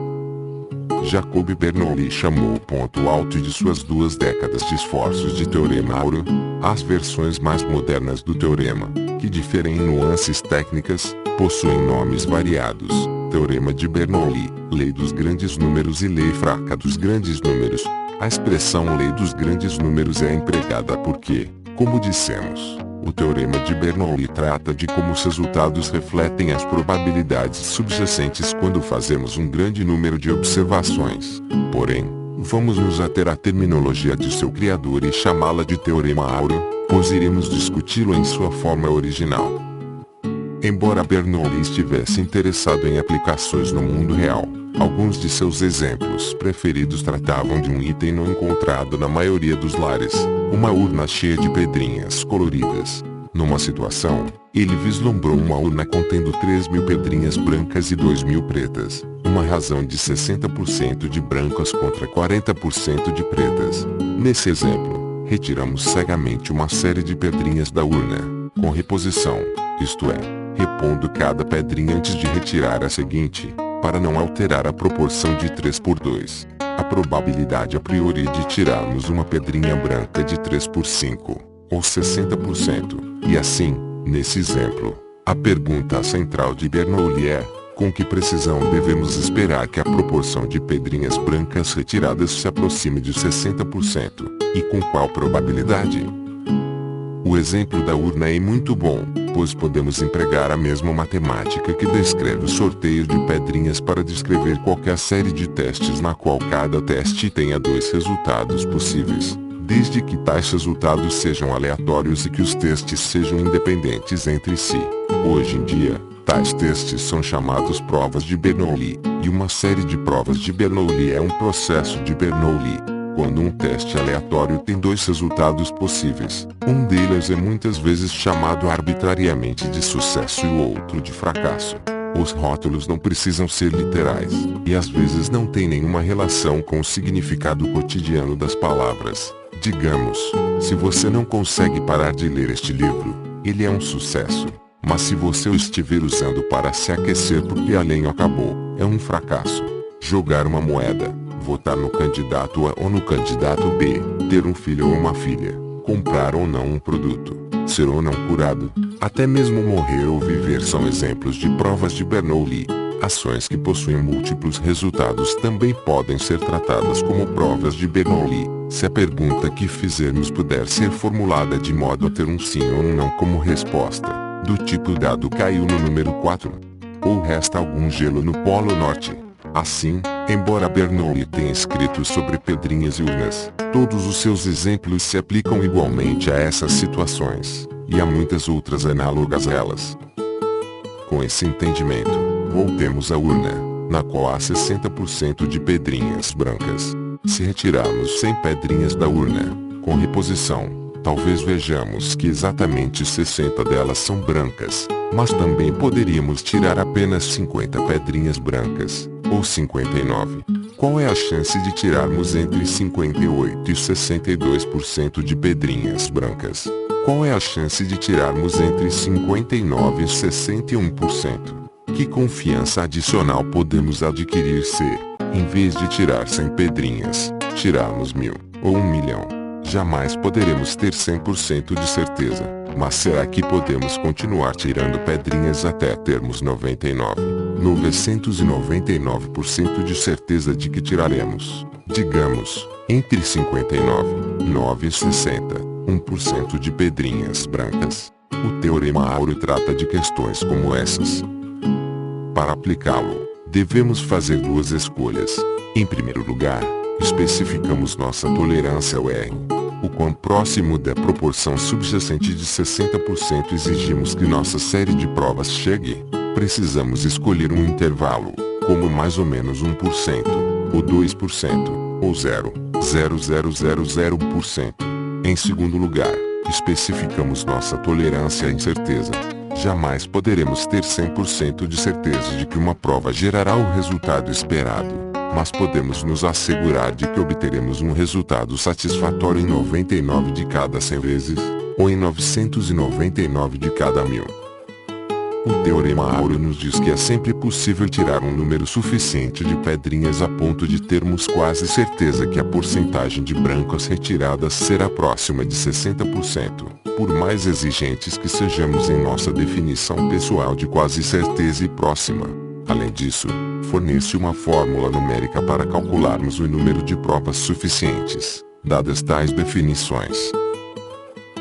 Jacob Bernoulli chamou o ponto alto de suas 2 décadas de esforços de Teorema Áureo. As versões mais modernas do teorema, que diferem em nuances técnicas, possuem nomes variados: Teorema de Bernoulli, Lei dos Grandes Números e Lei Fraca dos Grandes Números. A expressão Lei dos Grandes Números é empregada porque, como dissemos, o Teorema de Bernoulli trata de como os resultados refletem as probabilidades subjacentes quando fazemos um grande número de observações. Porém, vamos nos ater à terminologia de seu criador e chamá-la de Teorema Áureo, pois iremos discuti-lo em sua forma original. Embora Bernoulli estivesse interessado em aplicações no mundo real, alguns de seus exemplos preferidos tratavam de um item não encontrado na maioria dos lares, uma urna cheia de pedrinhas coloridas. Numa situação, ele vislumbrou uma urna contendo 3.000 pedrinhas brancas e 2.000 pretas, uma razão de 60% de brancas contra 40% de pretas. Nesse exemplo, retiramos cegamente uma série de pedrinhas da urna, com reposição, isto é, repondo cada pedrinha antes de retirar a seguinte, para não alterar a proporção de 3 por 2. A probabilidade a priori de tirarmos uma pedrinha branca de 3 por 5, ou 60%. E assim, nesse exemplo, a pergunta central de Bernoulli é: com que precisão devemos esperar que a proporção de pedrinhas brancas retiradas se aproxime de 60%, e com qual probabilidade? O exemplo da urna é muito bom, pois podemos empregar a mesma matemática que descreve o sorteio de pedrinhas para descrever qualquer série de testes na qual cada teste tenha 2 resultados possíveis, desde que tais resultados sejam aleatórios e que os testes sejam independentes entre si. Hoje em dia, tais testes são chamados provas de Bernoulli, e uma série de provas de Bernoulli é um processo de Bernoulli. Quando um teste aleatório tem 2 resultados possíveis, um deles é muitas vezes chamado arbitrariamente de sucesso e o outro de fracasso. Os rótulos não precisam ser literais, e às vezes não têm nenhuma relação com o significado cotidiano das palavras. Digamos, se você não consegue parar de ler este livro, ele é um sucesso. Mas se você o estiver usando para se aquecer porque a lenha acabou, é um fracasso. Jogar uma moeda, votar no candidato A ou no candidato B, ter um filho ou uma filha, comprar ou não um produto, ser ou não curado, até mesmo morrer ou viver são exemplos de provas de Bernoulli. Ações que possuem múltiplos resultados também podem ser tratadas como provas de Bernoulli, se a pergunta que fizermos puder ser formulada de modo a ter um sim ou um não como resposta, do tipo dado caiu no número 4, ou resta algum gelo no Polo Norte. Assim, embora Bernoulli tenha escrito sobre pedrinhas e urnas, todos os seus exemplos se aplicam igualmente a essas situações, e a muitas outras análogas a elas. Com esse entendimento, voltemos à urna, na qual há 60% de pedrinhas brancas. Se retirarmos 100 pedrinhas da urna, com reposição, talvez vejamos que exatamente 60 delas são brancas, mas também poderíamos tirar apenas 50 pedrinhas brancas, ou 59. Qual é a chance de tirarmos entre 58 e 62% de pedrinhas brancas? Qual é a chance de tirarmos entre 59 e 61%? Que confiança adicional podemos adquirir se, em vez de tirar 100 pedrinhas, tirarmos 1000, ou 1 milhão? Jamais poderemos ter 100% de certeza, mas será que podemos continuar tirando pedrinhas até termos 999% de certeza de que tiraremos, digamos, entre 59, 9 e 60, 1% de pedrinhas brancas? O Teorema Áureo trata de questões como essas. Para aplicá-lo, devemos fazer 2 escolhas. Em primeiro lugar, especificamos nossa tolerância ao erro. O quão próximo da proporção subjacente de 60% exigimos que nossa série de provas chegue. Precisamos escolher um intervalo, como mais ou menos 1%, ou 2%, ou 0,0000%. Em segundo lugar, especificamos nossa tolerância à incerteza. Jamais poderemos ter 100% de certeza de que uma prova gerará o resultado esperado, mas podemos nos assegurar de que obteremos um resultado satisfatório em 99 de cada 100 vezes, ou em 999 de cada 1000. O Teorema Áureo nos diz que é sempre possível tirar um número suficiente de pedrinhas a ponto de termos quase certeza que a porcentagem de brancas retiradas será próxima de 60%, por mais exigentes que sejamos em nossa definição pessoal de quase certeza e próxima. Além disso, fornece uma fórmula numérica para calcularmos o número de provas suficientes, dadas tais definições.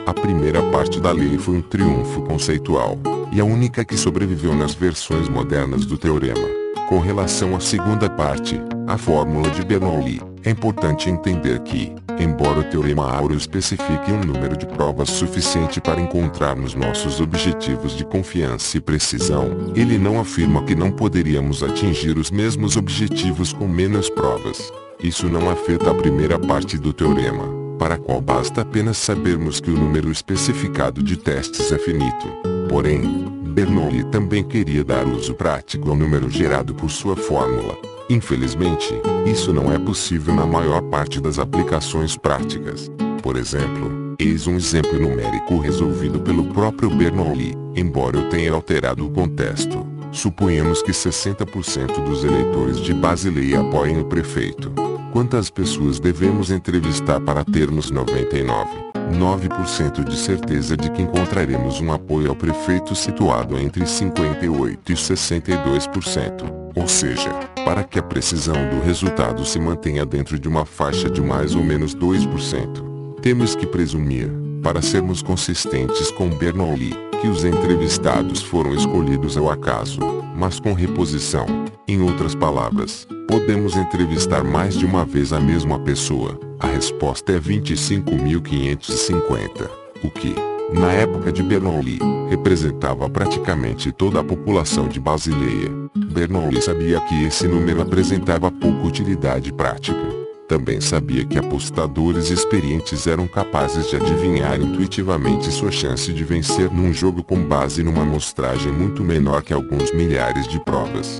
A primeira parte da lei foi um triunfo conceitual, e a única que sobreviveu nas versões modernas do teorema. Com relação à segunda parte, a fórmula de Bernoulli, é importante entender que, embora o Teorema Áureo especifique um número de provas suficiente para encontrarmos nossos objetivos de confiança e precisão, ele não afirma que não poderíamos atingir os mesmos objetivos com menos provas. Isso não afeta a primeira parte do teorema, para a qual basta apenas sabermos que o número especificado de testes é finito. Porém, Bernoulli também queria dar uso prático ao número gerado por sua fórmula. Infelizmente, isso não é possível na maior parte das aplicações práticas. Por exemplo, eis um exemplo numérico resolvido pelo próprio Bernoulli, embora eu tenha alterado o contexto. Suponhamos que 60% dos eleitores de Basileia apoiem o prefeito. Quantas pessoas devemos entrevistar para termos 99,9% de certeza de que encontraremos um apoio ao prefeito situado entre 58% e 62%? Ou seja, para que a precisão do resultado se mantenha dentro de uma faixa de mais ou menos 2%, temos que presumir, para sermos consistentes com Bernoulli, que os entrevistados foram escolhidos ao acaso, mas com reposição. Em outras palavras, podemos entrevistar mais de uma vez a mesma pessoa. A resposta é 25.550, o que, na época de Bernoulli, representava praticamente toda a população de Basileia. Bernoulli sabia que esse número apresentava pouca utilidade prática. Também sabia que apostadores experientes eram capazes de adivinhar intuitivamente sua chance de vencer num jogo com base numa amostragem muito menor que alguns milhares de provas.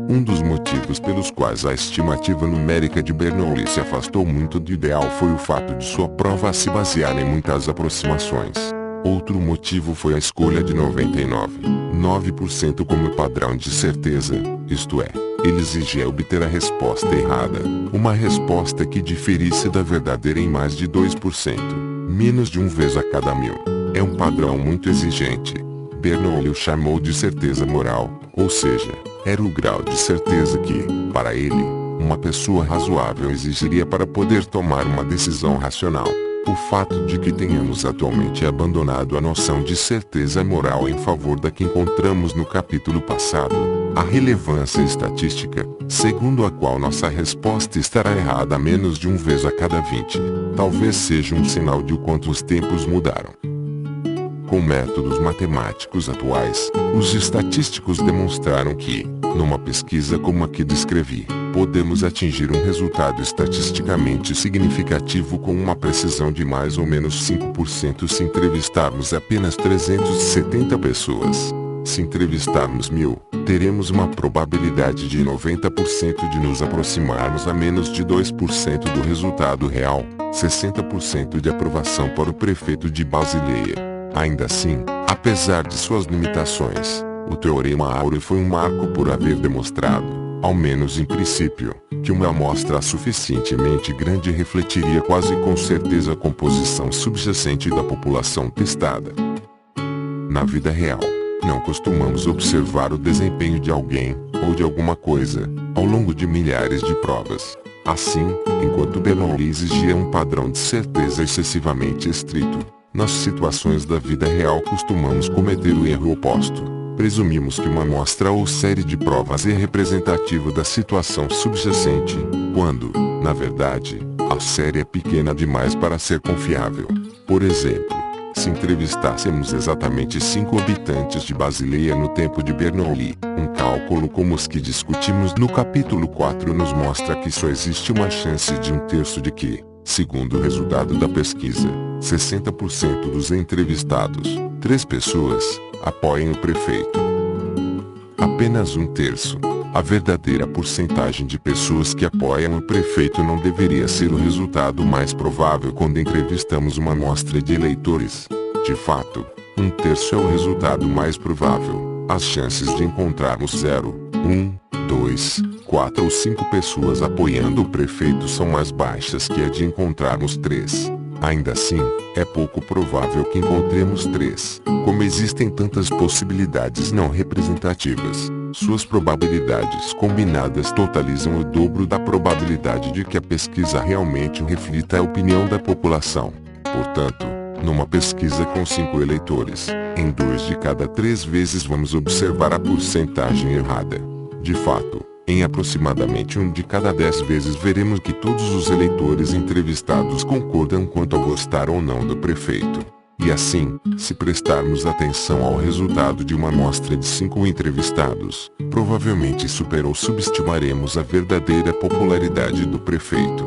Um dos motivos pelos quais a estimativa numérica de Bernoulli se afastou muito do ideal foi o fato de sua prova se basear em muitas aproximações. Outro motivo foi a escolha de 99,9% como padrão de certeza, isto é, ele exigia obter a resposta errada, uma resposta que diferisse da verdadeira em mais de 2%, menos de 1 vez a cada 1000. É um padrão muito exigente. Bernoulli o chamou de certeza moral, ou seja, era o grau de certeza que, para ele, uma pessoa razoável exigiria para poder tomar uma decisão racional. O fato de que tenhamos atualmente abandonado a noção de certeza moral em favor da que encontramos no capítulo passado, a relevância estatística, segundo a qual nossa resposta estará errada menos de 1 vez a cada 20, talvez seja um sinal de o quanto os tempos mudaram. Com métodos matemáticos atuais, os estatísticos demonstraram que, numa pesquisa como a que descrevi, podemos atingir um resultado estatisticamente significativo com uma precisão de mais ou menos 5% se entrevistarmos apenas 370 pessoas. Se entrevistarmos 1000, teremos uma probabilidade de 90% de nos aproximarmos a menos de 2% do resultado real, 60% de aprovação para o prefeito de Basileia. Ainda assim, apesar de suas limitações, o Teorema Áureo foi um marco por haver demonstrado, ao menos em princípio, que uma amostra suficientemente grande refletiria quase com certeza a composição subjacente da população testada. Na vida real, não costumamos observar o desempenho de alguém, ou de alguma coisa, ao longo de milhares de provas. Assim, enquanto Bernoulli exigia um padrão de certeza excessivamente estrito, nas situações da vida real costumamos cometer o erro oposto. Presumimos que uma amostra ou série de provas é representativa da situação subjacente, quando, na verdade, a série é pequena demais para ser confiável. Por exemplo, Se entrevistássemos exatamente 5 habitantes de Basileia no tempo de Bernoulli, um cálculo como os que discutimos no capítulo 4 nos mostra que só existe uma chance de 1/3 de que, segundo o resultado da pesquisa, 60% dos entrevistados, 3 pessoas, apoiem o prefeito. Apenas 1/3. A verdadeira porcentagem de pessoas que apoiam o prefeito não deveria ser o resultado mais provável quando entrevistamos uma amostra de eleitores. De fato, 1/3 é o resultado mais provável. As chances de encontrarmos 0, 1, 2, 4 ou 5 pessoas apoiando o prefeito são mais baixas que a de encontrarmos 3. Ainda assim, é pouco provável que encontremos 3. Como existem tantas possibilidades não representativas, suas probabilidades combinadas totalizam o dobro da probabilidade de que a pesquisa realmente reflita a opinião da população. Portanto, numa pesquisa com 5 eleitores, em 2 de cada 3 vezes vamos observar a porcentagem errada. De fato, em aproximadamente 1 de cada 10 vezes veremos que todos os eleitores entrevistados concordam quanto a gostar ou não do prefeito. E assim, se prestarmos atenção ao resultado de uma amostra de 5 entrevistados, provavelmente super ou subestimaremos a verdadeira popularidade do prefeito.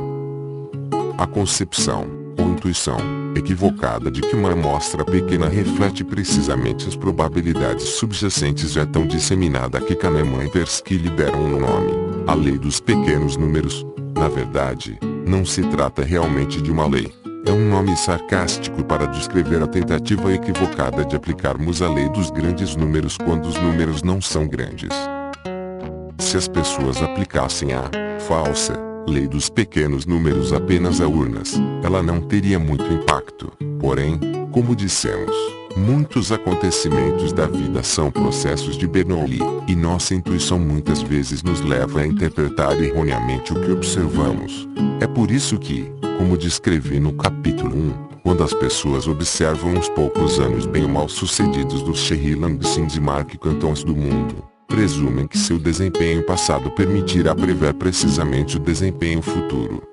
A concepção, ou intuição, equivocada de que uma amostra pequena reflete precisamente as probabilidades subjacentes é tão disseminada que Kahneman e Tversky lhe deram um nome: a lei dos pequenos números. Na verdade, não se trata realmente de uma lei. É um nome sarcástico para descrever a tentativa equivocada de aplicarmos a lei dos grandes números quando os números não são grandes. Se as pessoas aplicassem a falsa lei dos pequenos números apenas a urnas, ela não teria muito impacto. Porém, como dissemos, muitos acontecimentos da vida são processos de Bernoulli, e nossa intuição muitas vezes nos leva a interpretar erroneamente o que observamos. É por isso que, como descrevi no capítulo 1, quando as pessoas observam os poucos anos bem ou mal sucedidos dos Sherry Langsins e Mark Cantons do mundo, presumem que seu desempenho passado permitirá prever precisamente o desempenho futuro.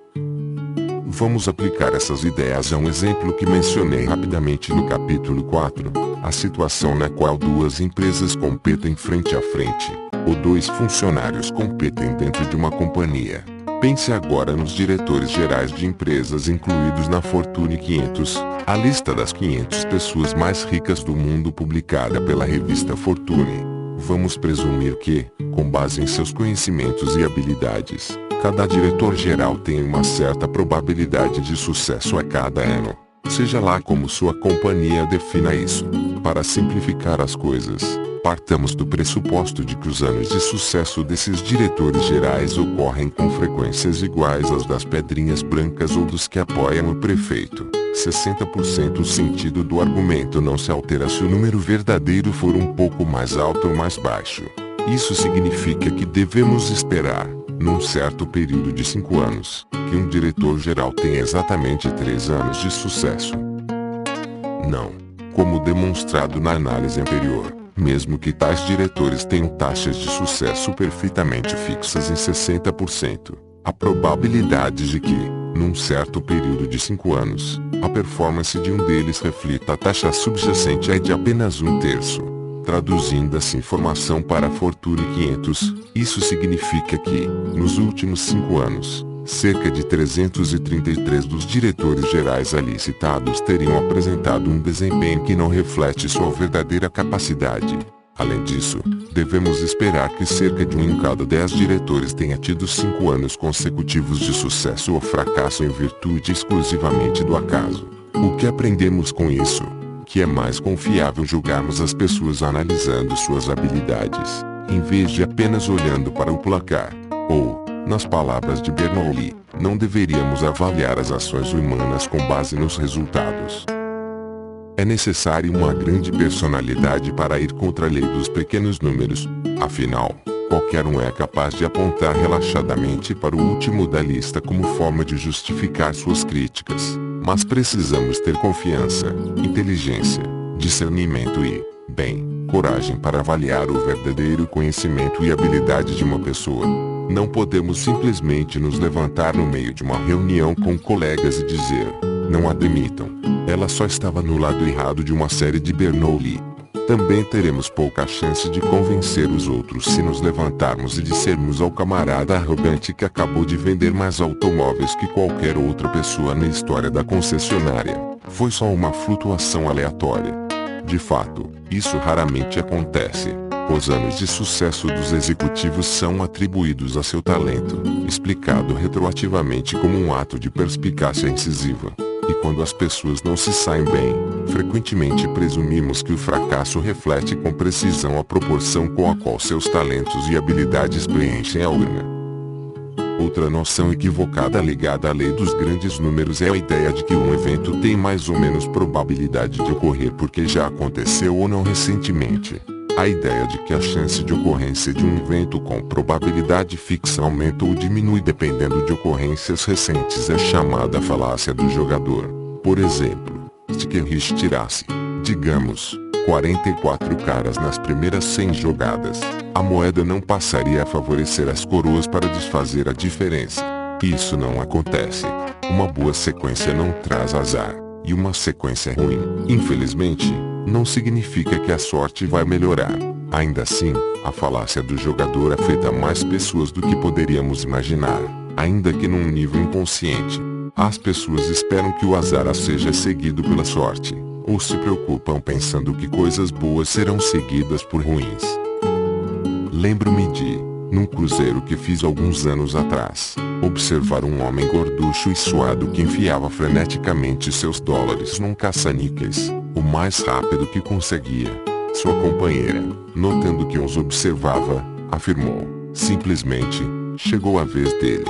Vamos aplicar essas ideias a um exemplo que mencionei rapidamente no capítulo 4, a situação na qual 2 empresas competem frente a frente, ou 2 funcionários competem dentro de uma companhia. Pense agora nos diretores gerais de empresas incluídos na Fortune 500, a lista das 500 pessoas mais ricas do mundo publicada pela revista Fortune. Vamos presumir que, com base em seus conhecimentos e habilidades, cada diretor-geral tem uma certa probabilidade de sucesso a cada ano. Seja lá como sua companhia defina isso. Para simplificar as coisas, partamos do pressuposto de que os anos de sucesso desses diretores gerais ocorrem com frequências iguais às das pedrinhas brancas ou dos que apoiam o prefeito. 60%. O sentido do argumento não se altera se o número verdadeiro for um pouco mais alto ou mais baixo. Isso significa que devemos esperar, num certo período de 5 anos, que um diretor-geral tenha exatamente 3 anos de sucesso. Não. Como demonstrado na análise anterior, mesmo que tais diretores tenham taxas de sucesso perfeitamente fixas em 60%, a probabilidade de que, num certo período de 5 anos, a performance de um deles reflita a taxa subjacente é de apenas 1/3. Traduzindo essa informação para a Fortune 500, isso significa que, nos últimos 5 anos, cerca de 333 dos diretores gerais ali citados teriam apresentado um desempenho que não reflete sua verdadeira capacidade. Além disso, devemos esperar que cerca de 1 em cada 10 diretores tenha tido 5 anos consecutivos de sucesso ou fracasso em virtude exclusivamente do acaso. O que aprendemos com isso? Que é mais confiável julgarmos as pessoas analisando suas habilidades, em vez de apenas olhando para o placar. Ou, nas palavras de Bernoulli, não deveríamos avaliar as ações humanas com base nos resultados. É necessário uma grande personalidade para ir contra a lei dos pequenos números. Afinal, qualquer um é capaz de apontar relaxadamente para o último da lista como forma de justificar suas críticas. Mas precisamos ter confiança, inteligência, discernimento e, bem, coragem para avaliar o verdadeiro conhecimento e habilidade de uma pessoa. Não podemos simplesmente nos levantar no meio de uma reunião com colegas e dizer: Não a demitam. Ela só estava no lado errado de uma série de Bernoulli. Também teremos pouca chance de convencer os outros se nos levantarmos e dissermos ao camarada arrogante que acabou de vender mais automóveis que qualquer outra pessoa na história da concessionária. Foi só uma flutuação aleatória. De fato, isso raramente acontece. Os anos de sucesso dos executivos são atribuídos a seu talento, explicado retroativamente como um ato de perspicácia incisiva. E quando as pessoas não se saem bem, frequentemente presumimos que o fracasso reflete com precisão a proporção com a qual seus talentos e habilidades preenchem a urna. Outra noção equivocada ligada à lei dos grandes números é a ideia de que um evento tem mais ou menos probabilidade de ocorrer porque já aconteceu ou não recentemente. A ideia de que a chance de ocorrência de um evento com probabilidade fixa aumenta ou diminui dependendo de ocorrências recentes é chamada falácia do jogador. Por exemplo, se Kerrich tirasse, digamos, 44 caras nas primeiras 100 jogadas, a moeda não passaria a favorecer as coroas para desfazer a diferença. Isso não acontece. Uma boa sequência não traz azar, e uma sequência ruim, infelizmente, não significa que a sorte vai melhorar. Ainda assim, a falácia do jogador afeta mais pessoas do que poderíamos imaginar, ainda que num nível inconsciente. As pessoas esperam que o azar seja seguido pela sorte, ou se preocupam pensando que coisas boas serão seguidas por ruins. Lembro-me de, num cruzeiro que fiz alguns anos atrás, observar um homem gorducho e suado que enfiava freneticamente seus dólares num caça-níqueis, o mais rápido que conseguia. Sua companheira, notando que os observava, afirmou, simplesmente, chegou a vez dele.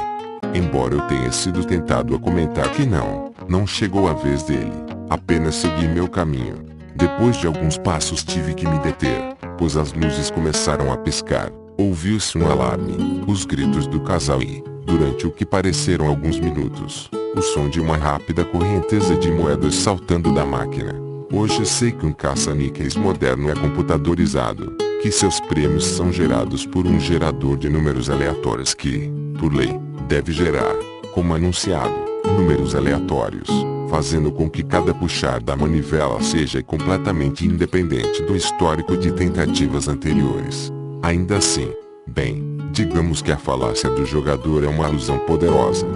Embora eu tenha sido tentado a comentar que não chegou a vez dele, apenas segui meu caminho. Depois de alguns passos tive que me deter, pois as luzes começaram a piscar. Ouviu-se um alarme, os gritos do casal e, durante o que pareceram alguns minutos, o som de uma rápida correnteza de moedas saltando da máquina. Hoje sei que um caça-níqueis moderno é computadorizado, que seus prêmios são gerados por um gerador de números aleatórios que, por lei, deve gerar, como anunciado, números aleatórios, fazendo com que cada puxar da manivela seja completamente independente do histórico de tentativas anteriores. Ainda assim, bem, digamos que a falácia do jogador é uma ilusão poderosa.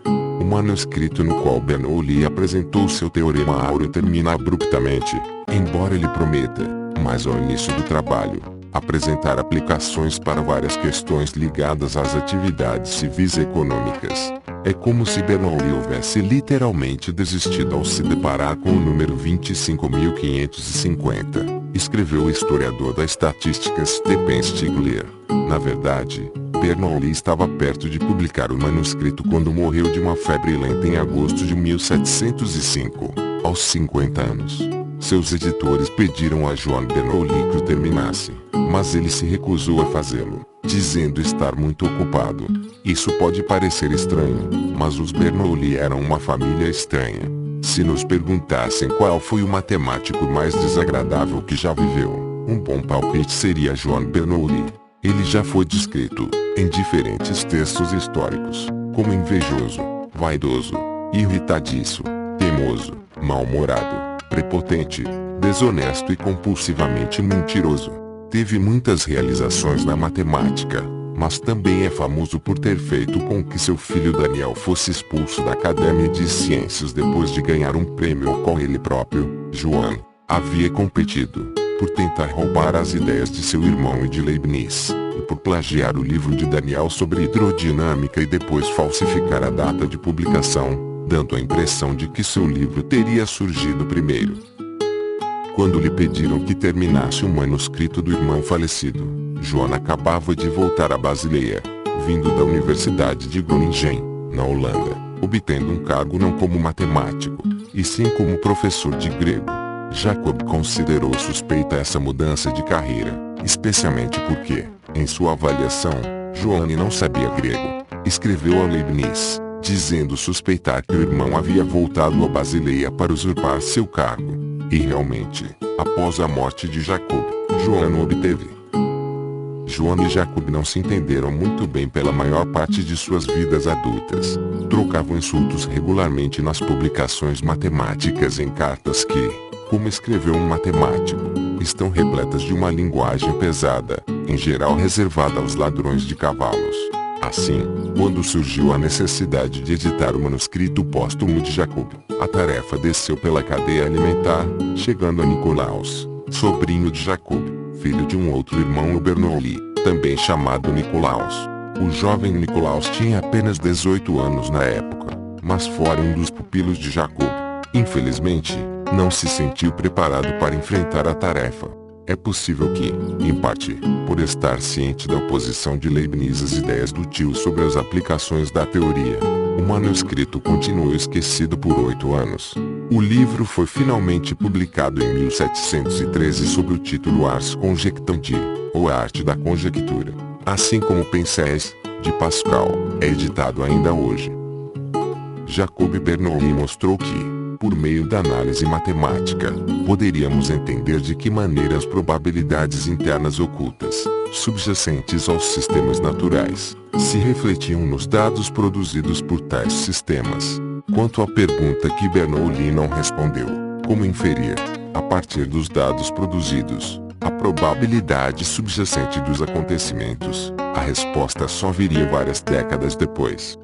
O manuscrito no qual Bernoulli apresentou seu teorema áureo termina abruptamente, embora ele prometa, mais ao início do trabalho, apresentar aplicações para várias questões ligadas às atividades civis e econômicas. É como se Bernoulli houvesse literalmente desistido ao se deparar com o número 25.550, escreveu o historiador da estatística Stephen Stigler. Na verdade, Bernoulli estava perto de publicar o manuscrito quando morreu de uma febre lenta em agosto de 1705, aos 50 anos. Seus editores pediram a Joan Bernoulli que o terminasse, mas ele se recusou a fazê-lo, dizendo estar muito ocupado. Isso pode parecer estranho, mas os Bernoulli eram uma família estranha. Se nos perguntassem qual foi o matemático mais desagradável que já viveu, um bom palpite seria Joan Bernoulli. Ele já foi descrito, em diferentes textos históricos, como invejoso, vaidoso, irritadiço, teimoso, mal-humorado, prepotente, desonesto e compulsivamente mentiroso. Teve muitas realizações na matemática, mas também é famoso por ter feito com que seu filho Daniel fosse expulso da Academia de Ciências depois de ganhar um prêmio ao qual ele próprio, Joan, havia competido, por tentar roubar as ideias de seu irmão e de Leibniz, e por plagiar o livro de Daniel sobre hidrodinâmica e depois falsificar a data de publicação, dando a impressão de que seu livro teria surgido primeiro. Quando lhe pediram que terminasse o manuscrito do irmão falecido, Joan acabava de voltar a Basileia, vindo da Universidade de Groningen, na Holanda, obtendo um cargo não como matemático, e sim como professor de grego. Jacob considerou suspeita essa mudança de carreira, especialmente porque, em sua avaliação, Joan não sabia grego. Escreveu a Leibniz, dizendo suspeitar que o irmão havia voltado a Basileia para usurpar seu cargo. E realmente, após a morte de Jacob, Joan o obteve. Joan e Jacob não se entenderam muito bem pela maior parte de suas vidas adultas. trocavam insultos regularmente nas publicações matemáticas em cartas que, como escreveu um matemático, estão repletas de uma linguagem pesada, em geral reservada aos ladrões de cavalos. Assim, quando surgiu a necessidade de editar o manuscrito póstumo de Jacob, a tarefa desceu pela cadeia alimentar, chegando a Nicolaus, sobrinho de Jacob, filho de um outro irmão Bernoulli, também chamado Nicolaus. O jovem Nicolaus tinha apenas 18 anos na época, mas fora um dos pupilos de Jacob. Infelizmente, não se sentiu preparado para enfrentar a tarefa. É possível que, em parte, por estar ciente da oposição de Leibniz às ideias do tio sobre as aplicações da teoria, o manuscrito continuou esquecido por 8 anos. O livro foi finalmente publicado em 1713 sob o título Ars Conjectanti, ou A Arte da Conjectura, assim como Pensées, de Pascal, é editado ainda hoje. Jacob Bernoulli mostrou que, por meio da análise matemática, poderíamos entender de que maneira as probabilidades internas ocultas, subjacentes aos sistemas naturais, se refletiam nos dados produzidos por tais sistemas. Quanto à pergunta que Bernoulli não respondeu, como inferir, a partir dos dados produzidos, a probabilidade subjacente dos acontecimentos, a resposta só viria várias décadas depois.